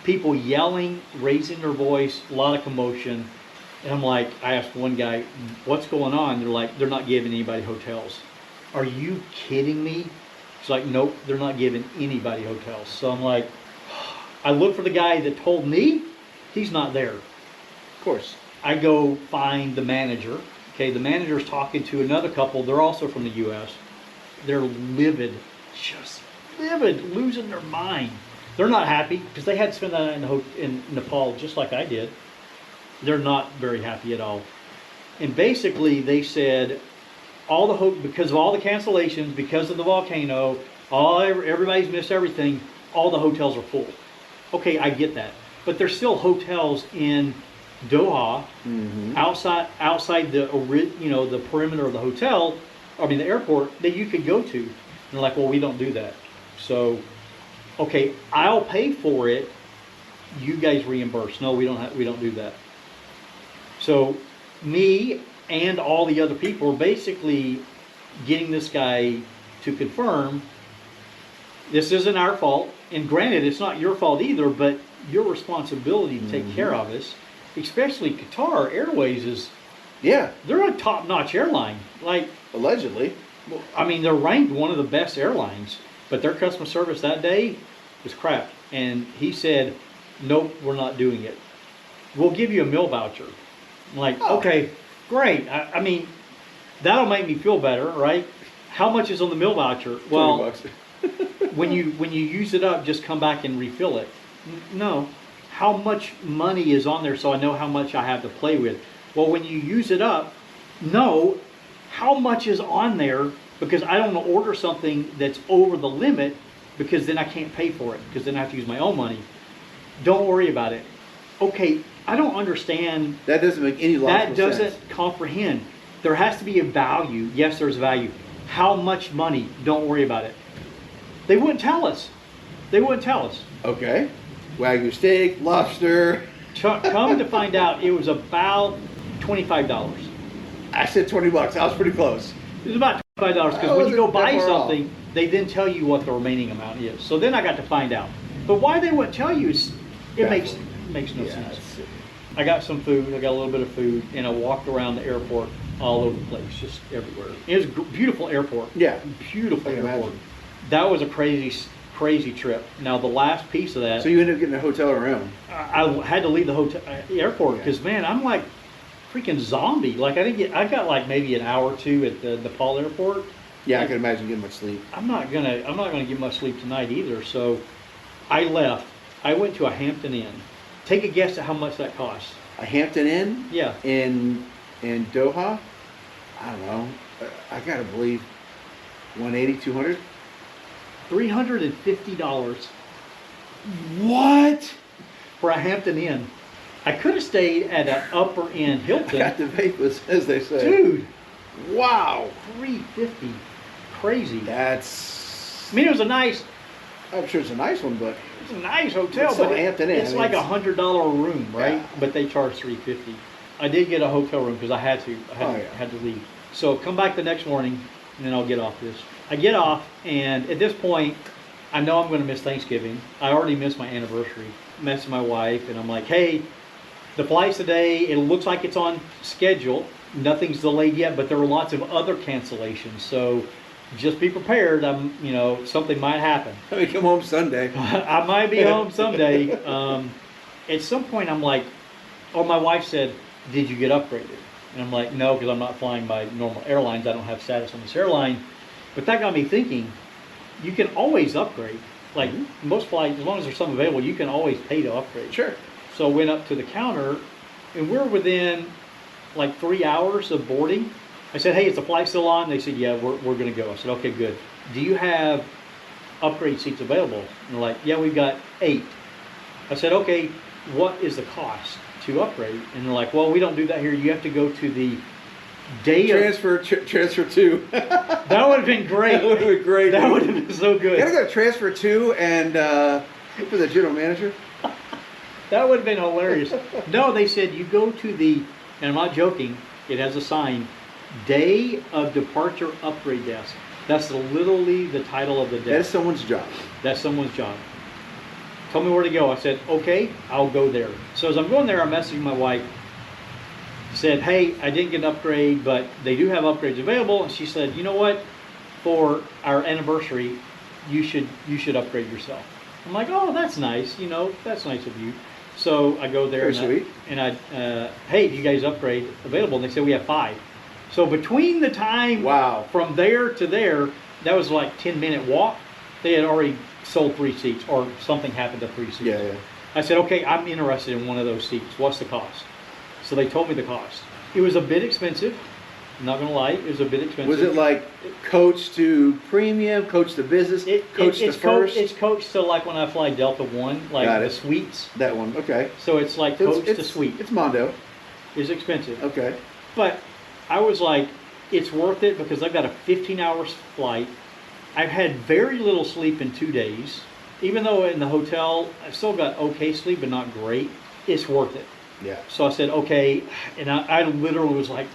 People yelling, raising their voice, a lot of commotion. And I'm like, I asked one guy, what's going on? They're like, they're not giving anybody hotels. Are you kidding me? He's like, nope, they're not giving anybody hotels. So I'm like, I look for the guy that told me, he's not there. Of course. I go find the manager. Okay, the manager's talking to another couple. They're also from the U.S. They're livid, just livid, losing their mind. They're not happy because they had to spend that night in Nepal just like I did. They're not very happy at all. And basically they said, because of all the cancellations, because of the volcano, everybody's missed everything, all the hotels are full. Okay, I get that. But there's still hotels in Doha, outside the the perimeter of the hotel, the airport, that you could go to. And they're like, well, we don't do that. So, okay, I'll pay for it. You guys reimburse. No, we don't do that. So, me and all the other people are basically getting this guy to confirm this isn't our fault. And granted, it's not your fault either, but your responsibility to take care of us. Especially Qatar Airways is, they're a top-notch airline. Like, allegedly. They're ranked one of the best airlines, but their customer service that day was crap. And he said, nope, we're not doing it. We'll give you a meal voucher. I'm like, okay, great. That'll make me feel better, right? How much is on the meal voucher? Well, when you use it up, just come back and refill it. No. How much money is on there so I know how much I have to play with? Well, when you use it up, know how much is on there, because I don't want to order something that's over the limit, because then I can't pay for it, because then I have to use my own money. Don't worry about it. Okay, I don't understand. That doesn't make any logical sense. That doesn't comprehend. There has to be a value. Yes, there's value. How much money? Don't worry about it. They wouldn't tell us. Okay. Wagyu steak, lobster. Come to find out, it was about $25. I said $20. I was pretty close. It was about $25 because when you go buy something, they then tell you what the remaining amount is. So then I got to find out. But why they wouldn't tell you is makes no sense. I got some food. I got a little bit of food, and I walked around the airport all over the place, just everywhere. It was a beautiful airport. Yeah, beautiful airport. Imagine. That was a crazy trip. Now the last piece of that. So you ended up getting a hotel room. I had to leave the airport because man, I'm like freaking zombie. Like I got like maybe an hour or two at the Nepal airport. Yeah, I can imagine getting much sleep. I'm not gonna get much sleep tonight either. So I left. I went to a Hampton Inn. Take a guess at how much that cost. A Hampton Inn? Yeah. In Doha? I don't know. I gotta believe 180, 200? $350. What? For a Hampton Inn. I could have stayed at an upper end Hilton. Got the vapors, as they say. Dude. Wow. $350. Crazy. That's... it was a nice... I'm sure it's a nice one, but... It's a nice hotel, but Hampton Inn. It's like $100 a room, right? Yeah. But they charge $350. I did get a hotel room because I had to. I had to leave. So come back the next morning, and then I'll get off this. I get off, and at this point, I know I'm going to miss Thanksgiving. I already missed my anniversary. Messaged my wife, and I'm like, hey, the flight's today. It looks like it's on schedule. Nothing's delayed yet, but there were lots of other cancellations. So just be prepared. Something might happen. I may come home Sunday. I might be home someday. At some point, I'm like, my wife said, did you get upgraded? And I'm like, no, because I'm not flying by normal airlines. I don't have status on this airline. But that got me thinking, you can always upgrade. Like most flights, as long as there's some available, you can always pay to upgrade. Sure. So I went up to the counter, and we're within like 3 hours of boarding. I said, hey, is the flight still on? They said, yeah, we're going to go. I said, okay, good. Do you have upgrade seats available? And they're like, yeah, we've got 8. I said, okay, what is the cost to upgrade? And they're like, well, we don't do that here. You have to go to the day transfer 2. That would have been great. That would have been great. That would have been so good. You gotta go to transfer 2 and for the general manager. That would have been hilarious. No, they said you go to the, and I'm not joking, it has a sign, Day of Departure Upgrade Desk. That's literally the title of the desk. That is someone's job. That's someone's job. Tell me where to go. I said, okay, I'll go there. So as I'm going there, I'm messaging my wife. Said, hey, I didn't get an upgrade, but they do have upgrades available. And she said, you know what? For our anniversary, you should upgrade yourself. I'm like, oh, that's nice. You know, that's nice of you. So I go there. Very sweet. Hey, do you guys upgrade available? And they said, we have 5. So between the time from there to there, that was like 10-minute walk. They had already sold 3 seats, or something happened to 3 seats. Yeah. I said, okay, I'm interested in one of those seats. What's the cost? So they told me the cost. It was a bit expensive. I'm not going to lie, it was a bit expensive. Was it like coach to premium, coach to business, coach to first? It's coach to like when I fly Delta One, like the suites. That one, okay. So it's like coach to suite. It's Mondo. It's expensive. Okay. But I was like, it's worth it because I've got a 15-hour flight. I've had very little sleep in 2 days. Even though in the hotel, I've still got okay sleep, but not great. It's worth it. Yeah. So I said, okay. And I literally was like,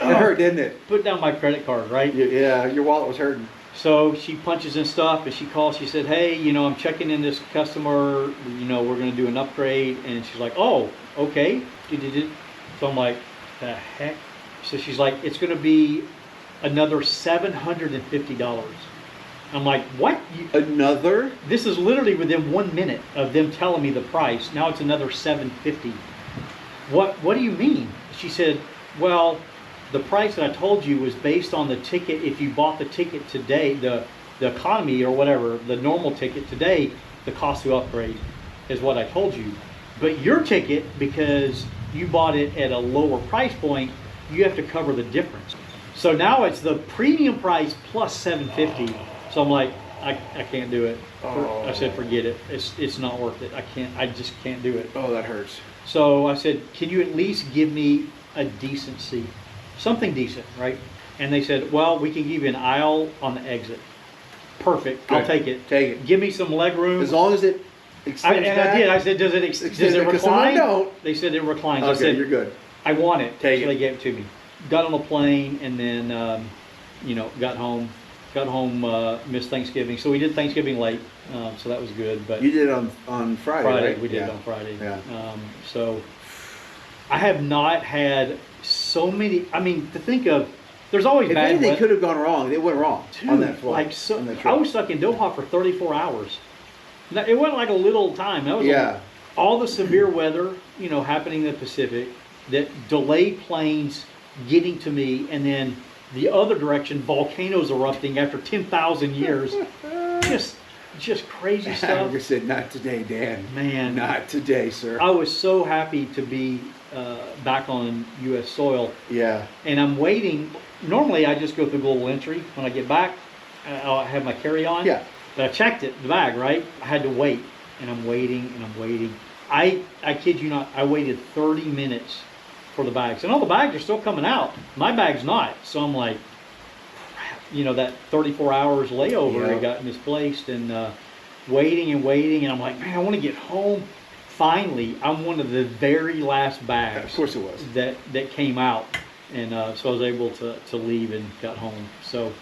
it hurt, didn't it? Put down my credit card, right? Yeah, your wallet was hurting. So she punches in stuff and she calls. She said, hey, you know, I'm checking in this customer. You know, we're going to do an upgrade. And she's like, oh, okay. So I'm like, the heck? So she's like, it's going to be another $750. I'm like, what? Another? This is literally within 1 minute of them telling me the price. Now it's another $750. What do you mean? She said, well, the price that I told you was based on the ticket. If you bought the ticket today, the economy or whatever, the normal ticket today, the cost to upgrade is what I told you. But your ticket, because you bought it at a lower price point, you have to cover the difference. So now it's the premium price plus $750. So I'm like, I can't do it. I said, forget it. It's not worth it. I just can't do it. Oh, that hurts. So I said, can you at least give me a decent seat? Something decent, right? And they said, well, we can give you an aisle on the exit. Perfect. Good. I'll take it. Take it. Give me some leg room. As long as it extends back. I did. I said, does it recline? Don't. They said it reclines. Okay, I said, you're good. I want it. Take so it. They gave it to me. Got on the plane and then, got home. Missed Thanksgiving. So we did Thanksgiving late. So that was good. But you did it on Friday, right? We did it on Friday. Yeah. So I have not had so many. I mean, to think of, there's always bad anything weather. Could have gone wrong. It went wrong on that flight. I was stuck in Doha for 34 hours. Now, it wasn't like a little time. That was all the severe weather, happening in the Pacific that delayed planes getting to me, and then the other direction, volcanoes erupting after 10,000 years. Just crazy stuff. I said, not today, Dan. Man. Not today, sir. I was so happy to be back on U.S. soil. Yeah. And I'm waiting. Normally, I just go through global entry. When I get back, I'll have my carry-on. Yeah. But I checked it, the bag, right? I had to wait. And I'm waiting, and I'm waiting. I kid you not, I waited 30 minutes for the bags. And all the bags are still coming out. My bag's not. So I'm like, crap. That 34 hours layover, it got misplaced. And waiting. And I'm like, man, I want to get home. Finally, I'm one of the very last bags. Of course it was. That came out. And so I was able to leave and got home. So.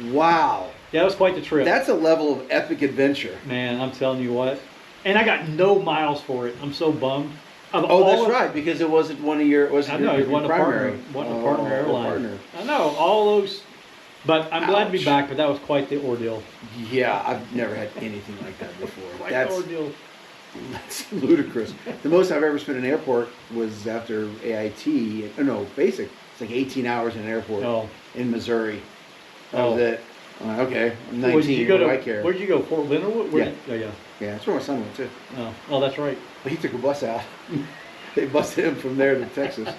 Wow. Yeah, it was quite the trip. That's a level of epic adventure. Man, I'm telling you what. And I got no miles for it. I'm so bummed. That's right, because it wasn't one of your. It wasn't I know, your, it wasn't primary. a partner airline. Partner. I know, all those. But I'm glad to be back, but that was quite the ordeal. Yeah, I've never had anything like that before. Quite the ordeal. That's ludicrous. The most I've ever spent in an airport was after AIT. No, basic. It's like 18 hours in an airport in Missouri. That was it. I'm like, okay, I'm 19. What do I care? Where'd you go? Fort Leonard? Yeah. Oh, yeah. Yeah, that's where my son went too. Oh, that's right. But he took a bus out. They busted him from there to Texas.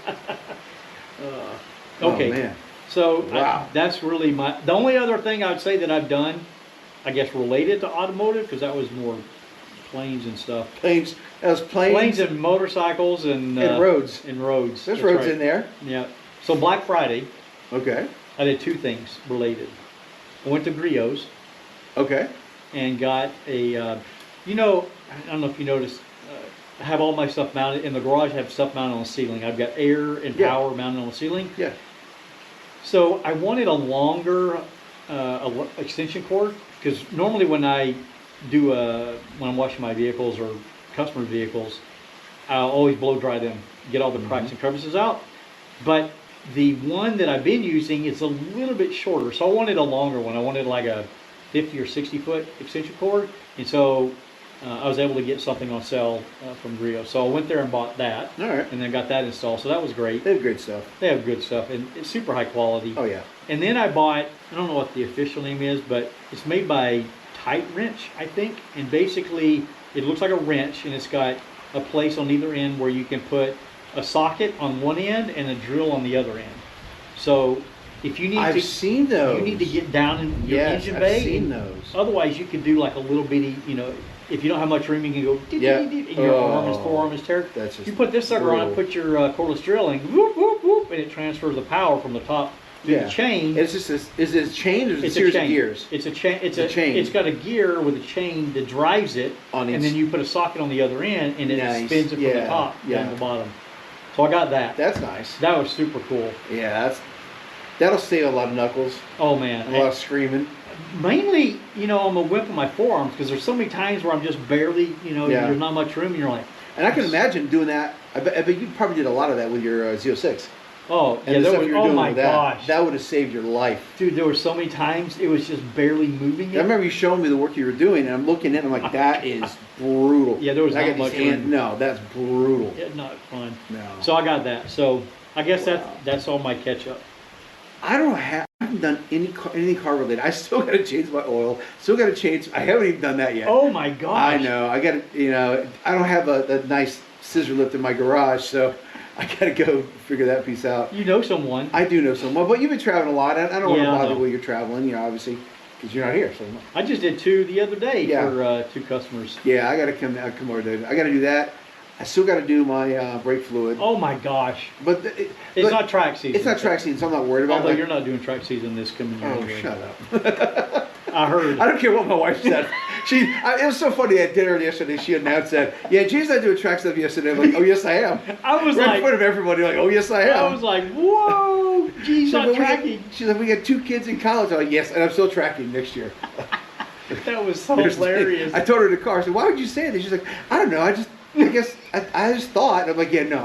Okay. Oh, man. So Wow. that's really the only other thing I would say that I've done, I guess related to automotive, because that was more planes and stuff. Planes. That was planes. Planes and motorcycles and roads. And roads. There's That's roads right. in there. Yeah. So Black Friday, Okay. I did two things related. I went to Griot's Okay. and got a, you know, I don't know if you noticed, I have all my stuff mounted in the garage. I have stuff mounted on the ceiling. I've got air and Yeah. power mounted on the ceiling. Yeah. So I wanted a longer extension cord, because normally when I do when I'm washing my vehicles or customer vehicles, I'll always blow dry them, get all the cracks and crevices out. But the one that I've been using is a little bit shorter, so I wanted a longer one. I wanted like a 50 or 60 foot extension cord, and so I was able to get something on sale from Griot. So I went there and bought that, All right. and then got that installed. So that was great. They have great stuff. They have good stuff, and it's super high quality. Oh, yeah. And then I bought, I don't know what the official name is, but it's made by Tight Wrench, I think. And basically, it looks like a wrench, and it's got a place on either end where you can put a socket on one end and a drill on the other end. So if you need I've seen those. you need to get down in your Yes, engine I've bay. seen and those. Otherwise, you could do like a little bitty, you know, if you don't have much room, you can go, Yeah. and your Oh. forearm is tear. That's just You put this sucker on, brutal. put your cordless drill in, whoop, whoop, whoop, and it transfers the power from the top to Yeah. the chain. It's just is it a chain or is it a It's series chain. of gears? It's a chain. It's A a chain. It's got a gear with a chain that drives it, On and each- then you put a socket on the other end, and it Nice. spins it from Yeah. the top Yeah. down to the bottom. So I got that. That's nice. That was super cool. Yeah, that'll save a lot of knuckles Oh man. and a lot of screaming. Mainly, you know, I'm a whip on my forearms because there's so many times where I'm just barely, you know, Yeah. there's not much room, and you're like, And I can imagine doing that. I bet you probably did a lot of that with your Z06. oh And yeah, the there stuff was, you were oh doing my with that. gosh, That would have saved your life. dude, there were so many times it was just barely moving I it. remember you showing me the work you were doing, and I'm looking at it, I'm like, that is brutal. Yeah, there was And I not got these much room. No, that's brutal. Yeah, not fun. No. So I got that. So I guess Wow. that's all my catch up. I haven't done anything car related. I still got to change my oil. Still got to change. I haven't even done that yet. Oh my gosh. I know. I got to, I don't have a nice scissor lift in my garage, so I got to go figure that piece out. You know someone. I do know someone, but you've been traveling a lot. I don't want Yeah, to I bother know. you while you're traveling, obviously, because you're not here. So I just did 2 the other day Yeah. for 2 customers. yeah, I got to come over there. I got to do that. I still got to do my brake fluid, Oh my gosh. but It's not track season. It's not track season, so I'm not worried about Although it. you're not doing track season this coming year. Oh, anyway. shut up. I heard. I don't care what my wife said. It was so funny at dinner yesterday. She announced that, yeah, James and I doing track stuff yesterday. I'm like, oh, yes, I am. I was Right in like, front of everybody, like, oh, yes, I am. I was like, whoa, geez, She's like, not "Well, tracking. she's like, we got 2 kids in college. I'm like, yes, and I'm still tracking next year. That was so Seriously. hilarious. I told her in the car, I said, why would you say that? She's like, I don't know. I guess I just thought. I'm like, yeah, no,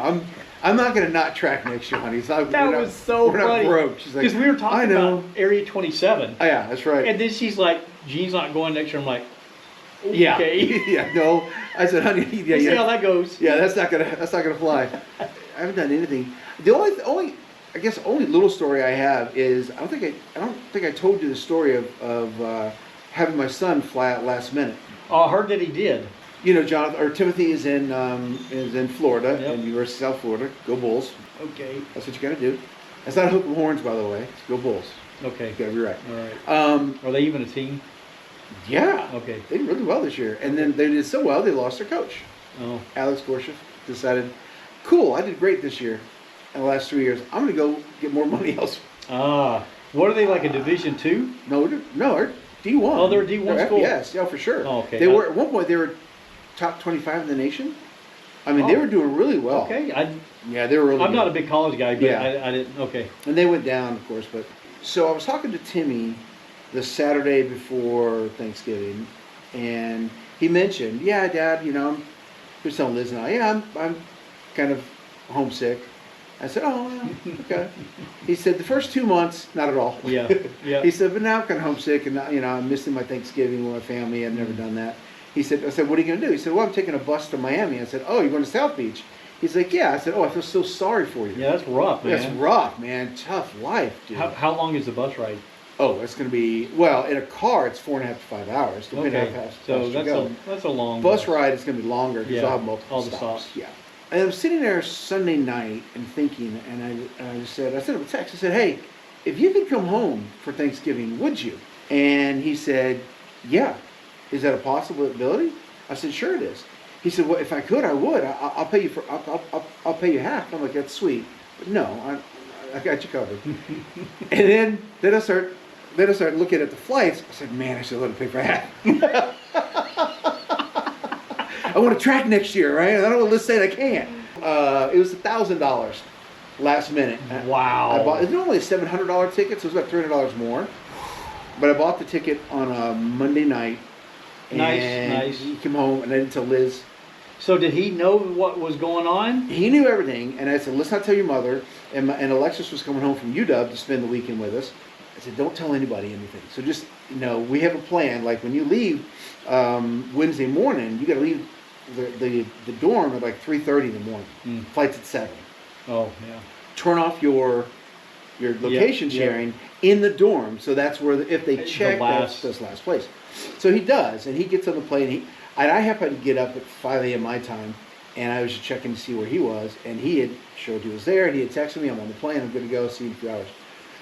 I'm not going to not track next year, honey. It's not, That we're was not, so we're funny. not broke. She's like, Because we were I talking know. about Area 27. Oh, yeah, that's right. And then she's like, Gene's not going next year. I'm like, okay. Yeah, yeah, no. I said, honey, yeah, We'll see yeah. how that goes. Yeah, that's not gonna fly. I haven't done anything. The only little story I have is I don't think I told you the story of having my son fly out last minute. Oh, I heard that he did. You know, Jonathan or Timothy is in Florida, Yep. in University of South Florida. Go Bulls! Okay. That's what you got to do. That's not hook 'em horns, by the way. It's go Bulls. Okay. You got to be right. All right. Are they even a team? Yeah. Okay. They did really well this year, and then they did so well they lost their coach. Oh. Alex Gorshev decided, cool, I did great this year. In the last 3 years, I'm going to go get more money elsewhere. Ah. What are they, like a Division 2? No, they're D1. Oh, they're a D1 school? Yes, yeah, for sure. Oh, okay. They were at one point they were top 25 in the nation. I mean, they Oh. were doing really well. Okay. Yeah, they were really. I'm good. not a big college guy, but Yeah. I didn't. Okay. And they went down, of course. But so I was talking to Timmy the Saturday before Thanksgiving, and he mentioned, "Yeah, Dad, he was telling Liz and I, yeah, I'm kind of homesick." I said, "Oh, well, okay." He said, "The first 2 months, not at all." Yeah. Yeah. He said, "But now I'm kind of homesick, and I'm missing my Thanksgiving with my family. I've never done that." I said, "What are you going to do?" He said, "Well, I'm taking a bus to Miami." I said, "Oh, you're going to South Beach?" He's like, "Yeah." I said, "Oh, I feel so sorry for you." Yeah, that's rough, man. That's rough, man. Tough life, dude. How long is the bus ride? Oh, it's going to be, well, in a car, it's 4.5 to 5 hours, depending on Okay, how fast so you that's go. that's a long Bus ride is going to be longer because Yeah, I'll have multiple all the stops. stops. Yeah. And I'm sitting there Sunday night and thinking, and I sent him a text. I said, hey, if you could come home for Thanksgiving, would you? And he said, yeah. Is that a possibility? I said, sure it is. He said, well, if I could, I would. I'll pay you for. I'll pay you half. I'm like, that's sweet, but no, I got you covered. And then I started looking at the flights. I said, man, I should let him pay for half. I want to track next year, right? I don't want to say I can't. It was $1,000 last minute. Wow. I bought. It's only a $700 ticket, so it was about $300 more. But I bought the ticket on a Monday night. Nice. He came home, and I didn't tell Liz. So did he know what was going on? He knew everything, and I said, let's not tell your mother. And Alexis was coming home from UW to spend the weekend with us. I said, don't tell anybody anything. So just, we have a plan. Like when you leave Wednesday morning, you got to leave the dorm at like 3:30 in the morning. Flight's at 7. Oh, yeah. Turn off your location sharing in the dorm. So that's where, if they check, that's the last place. So he does, and he gets on the plane. And I happened to get up at 5 a.m. my time, and I was just checking to see where he was, and he had showed he was there, and he had texted me, I'm on the plane, I'm good to go, see you in a few hours.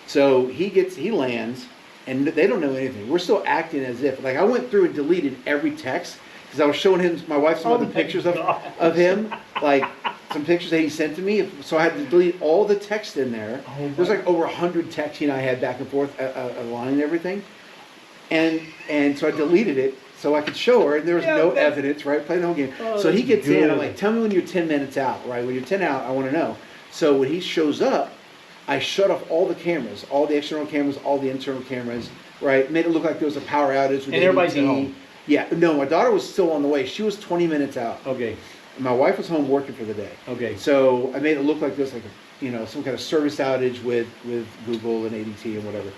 So he lands, and they don't know anything. We're still acting as if, like I went through and deleted every text, because I was showing him, my wife, some other pictures of him, like some pictures that he sent to me, so I had to delete all the text in there. There's like over 100 texts he and I had back and forth, aligning everything. And so I deleted it so I could show her, and there was no evidence, right? Playing the whole game. So he gets in, I'm like, tell me when you're 10 minutes out, right? When you're 10 out, I want to know. So when he shows up, I shut off all the cameras, all the external cameras, all the internal cameras, right? Made it look like there was a power outage with and everybody's at home. Yeah, no, my daughter was still on the way. She was 20 minutes out. Okay. And my wife was home working for the day. Okay. So I made it look like there was like some kind of service outage with Google and ADT and whatever.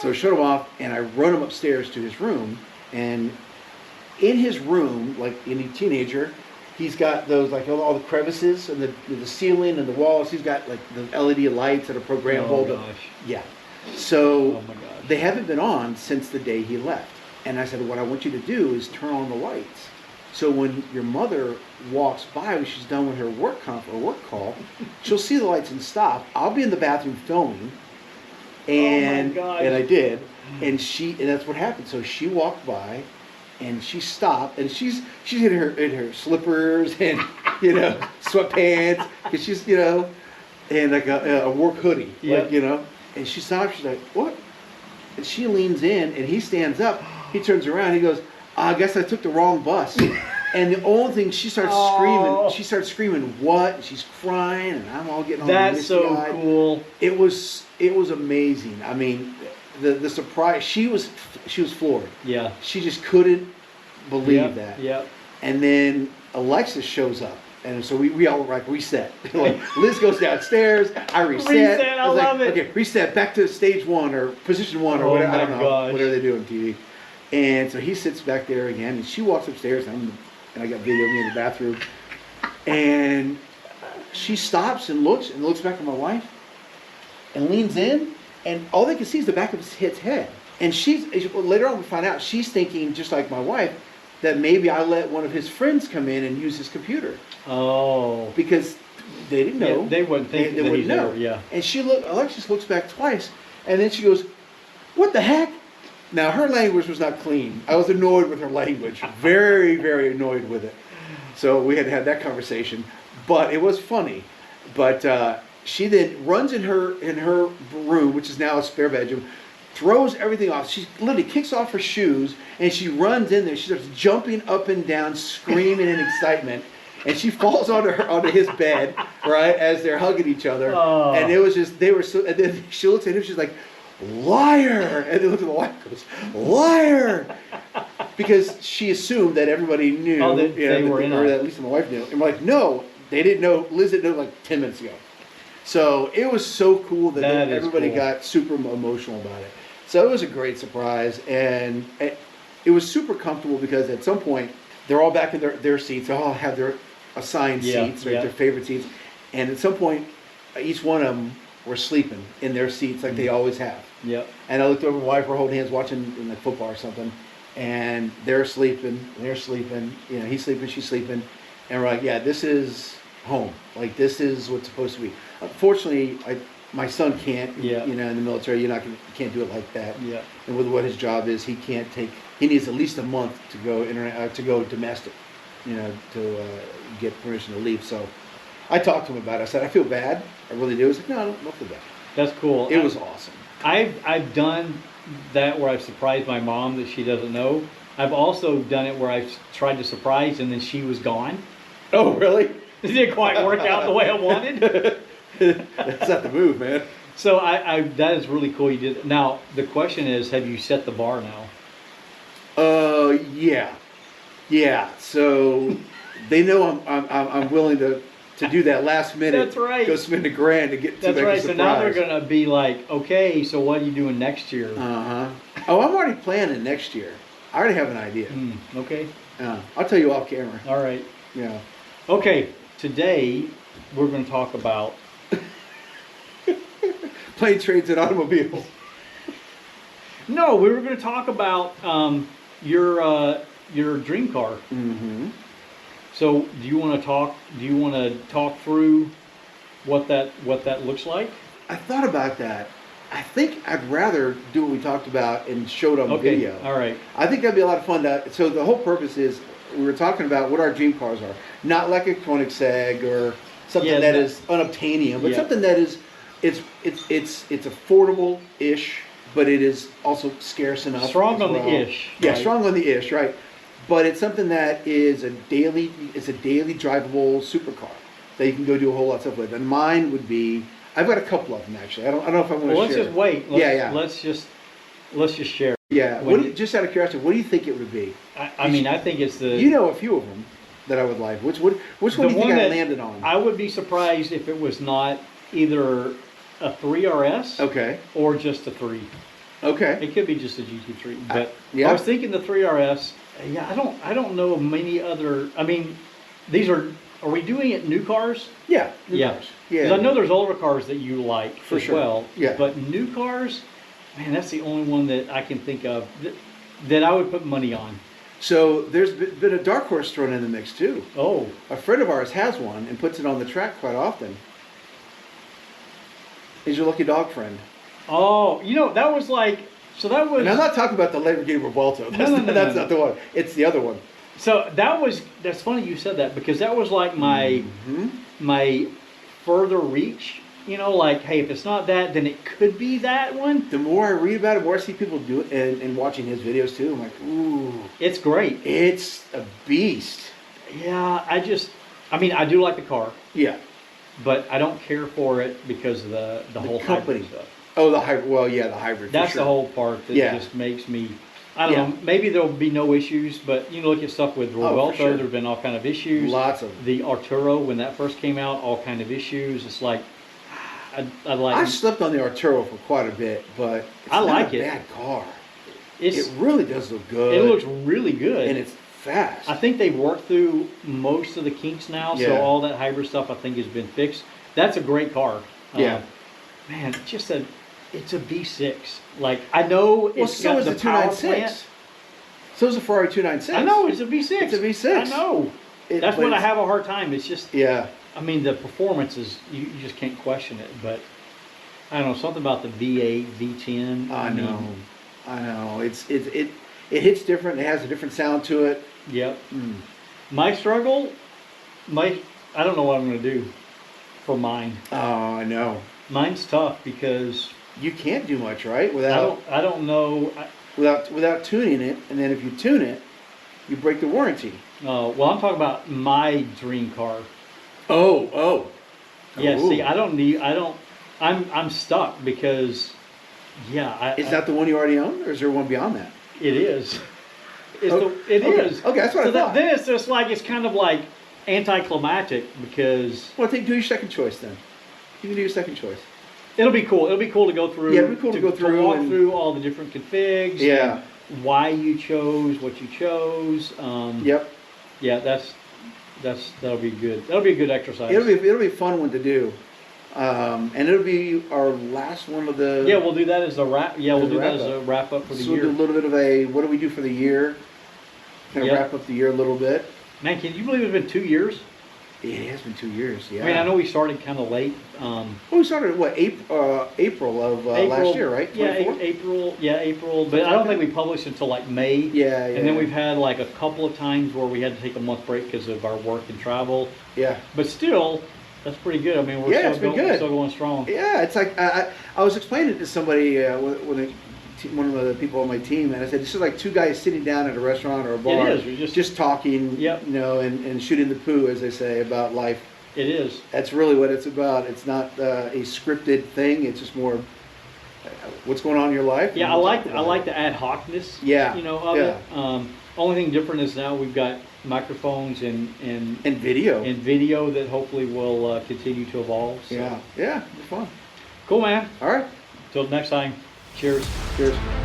So I shut him off, and I run him upstairs to his room, and in his room, like any teenager, he's got those, like all the crevices and the ceiling and the walls. He's got like the LED lights that are programmable. Oh gosh. Yeah. So Oh my gosh. they haven't been on since the day he left. And I said, what I want you to do is turn on the lights. So when your mother walks by when she's done with her work call, she'll see the lights and stop. I'll be in the bathroom filming. And and I did, and that's what happened. So she walked by, and she stopped, and she's in her slippers and sweatpants, because she's and like a work hoodie, like and she stopped. She's like, what? And she leans in, and he stands up. He turns around. He goes, I guess I took the wrong bus. And the only thing, she starts screaming. She starts screaming, "What?" And she's crying, and I'm all getting all That's so misty-eyed. cool. It was amazing. I mean, the surprise. She was floored. Yeah. She just couldn't believe that. Yeah. And then Alexis shows up, and so we all like reset. Like Liz goes downstairs. I reset. I love it. Okay, reset back to stage 1 or position 1 or whatever. I don't know. Whatever they do on TV. And so he sits back there again, and she walks upstairs, and I got video of me in the bathroom, and she stops and looks back at my wife, and leans in, and all they can see is the back of his head. And later on we find out she's thinking, just like my wife, that maybe I let one of his friends come in and use his computer. Oh. Because they didn't know. Yeah, they wouldn't think they that wouldn't he's know. there. Yeah. And Alexis looks back twice, and then she goes, "What the heck?" Now, her language was not clean. I was annoyed with her language. Very, very annoyed with it. So we had that conversation. But it was funny. But she then runs in her room, which is now a spare bedroom, throws everything off. She literally kicks off her shoes, and she runs in there. She starts jumping up and down, screaming in excitement. And she falls onto his bed, right, as they're hugging each other. Oh. And it was just, they were so, and then she looks at him, she's like, "Liar!" And then looks at the wife, goes, "Liar!" Because she assumed that everybody knew, that they were in on it. Or at least my wife knew. And we're like, no, they didn't know. Liz didn't know like 10 minutes ago. So it was so cool that everybody got super emotional about it. So it was a great surprise, and it was super comfortable because at some point they're all back in their seats. They all have their assigned seats, right, their favorite seats. And at some point, each one of them were sleeping in their seats like they always have. Yep. And I looked over, my wife, we're holding hands watching like football or something, and they're sleeping, he's sleeping, she's sleeping, and we're like, yeah, this is home. Like, this is what's supposed to be. Unfortunately, my son can't, in the military, you can't do it like that. Yeah. And with what his job is, he needs at least a month to go domestic, to get permission to leave. So I talked to him about it. I said, I feel bad. I really do. He was like, no, I don't feel bad. That's cool. It was awesome. I've done that where I've surprised my mom that she doesn't know. I've also done it where I've tried to surprise and then she was gone. Oh, really? It didn't quite work out the way I wanted. That's not the move, man. So that is really cool you did. Now, the question is, have you set the bar now? Yeah. Yeah. So they know I'm willing to do that last minute. That's right. Go spend $1,000 to get to That's make right. a So surprise. now they're gonna be like, okay, so what are you doing next year? Uh-huh. Oh, I'm already planning next year. I already have an idea. Okay. I'll tell you off camera. All right. Yeah. Okay. Today we're going to talk about Plane, trains, and automobiles. No, we were going to talk about your dream car. Mm-hmm. So, do you want to talk through what that looks like? I thought about that. I think I'd rather do what we talked about and showed on Okay. video. All right. I think that'd be a lot of fun. So the whole purpose is we were talking about what our dream cars are, not like a Koenigsegg or something that is unobtainium, but something that is it's affordable-ish, but it is also scarce enough. Strong as on well. the ish. Yeah, right? strong on the ish, right? But it's something that is a daily drivable supercar that you can go do a whole lot of stuff with. And mine would be, I've got a couple of them actually. I don't know if I want to share. Well, let's just wait. Let's just share. Yeah. Just out of curiosity, what do you think it would be? I mean, I think it's the. You know a few of them that I would like. Which one do you think I landed on? I would be surprised if it was not either a 3RS Okay. or just a 3. Okay. It could be just a GT3, but yeah. I was thinking the 3RS. Yeah, I don't know of many other. I mean, these are we doing it new cars? Yeah. New Yeah. cars. Yeah. 'Cause I know there's older cars that you like For as sure. well. Yeah. But new cars, man, that's the only one that I can think of that I would put money on. So there's been a dark horse thrown in the mix too. Oh. A friend of ours has one and puts it on the track quite often. He's your lucky dog friend. Oh, that was like, so that was. And I'm not talking about the Lamborghini Revuelto. That's not the one. It's the other one. So that's funny you said that because that was like my further reach. Like, hey, if it's not that, then it could be that one. The more I read about it, the more I see people do it and watching his videos too, I'm like, ooh. It's great. It's a beast. Yeah, I do like the car, Yeah. but I don't care for it because of the whole company hybrid stuff. Oh, the hybrid. Well, yeah, the hybrid. That's for sure. the whole part that just makes me. I don't know. Maybe there'll be no issues, but look at stuff with Revuelto. Sure. There've been all kind of issues. Lots of the Arturo when that first came out, all kind of issues. It's like I like. I slept on the Arturo for quite a bit, but it's I not like a it. bad car. It really does look good. It looks really good, and it's fast. I think they've worked through most of the kinks now, so all that hybrid stuff I think has been fixed. That's a great car. Yeah, man, it's a V6. Like I know it's got the power plant. So is a Ferrari 296. I know it's a V6. It's a V6. I know. That's when I have a hard time. It's just I mean the performance is you just can't question it. But I don't know something about the V8, V10. I know. It hits different. It has a different sound to it. Yep. My struggle, I don't know what I'm going to do for mine. Oh, I know. Mine's tough because you can't do much, right? Without I don't know. Without tuning it, and then if you tune it, you break the warranty. Well, I'm talking about my dream car. Oh. Yeah. Ooh. See, I'm stuck because. Yeah. Is that the one you already own, or is there one beyond that? It is. It is. Okay, that's what I thought. Then it's just like it's kind of like anticlimactic because. Well, do your second choice then. You can do your second choice. It'll be cool. It'll be cool to go through. Yeah, it'll be cool to go through to walk through all the different configs. Yeah. And why you chose what you chose. Yep. Yeah, that'll be good. That'll be a good exercise. It'll be a fun one to do. And it'll be our last one of the. Yeah, we'll do that as a wrap. Yeah, we'll As a do that as wrap-up. a wrap up for the So we'll do year. a little bit of a what do we do for the year? Kind of Yep. wrap up the year a little bit. Man, can you believe it's been 2 years? It has been 2 years. Yeah. I mean, I know we started kind of late. Well, we started what April of last year, right? Yeah, 24? April. Yeah, April. But Something I don't like think we published until like May. Yeah, And then we've had like a couple of times where we had to take a month break because of our work and travel. Yeah. But still, that's pretty good. I mean, we're Yeah, still it's been going, good. still going strong. Yeah, it's like I was explaining it to somebody one of the people on my team, and I said this is like two guys sitting down at a restaurant or a bar, It is. We're just talking, Yep. and shooting the poo, as they say, about life. It is. That's really what it's about. It's not a scripted thing. It's just more what's going on in your life. Yeah, and I we'll like talk I about like it. the ad hocness. Yeah, Of yeah. it. Only thing different is now we've got microphones and video. video that hopefully will continue to evolve. So. Yeah, it's fun. Cool, man. All right, Till next time. Cheers. cheers.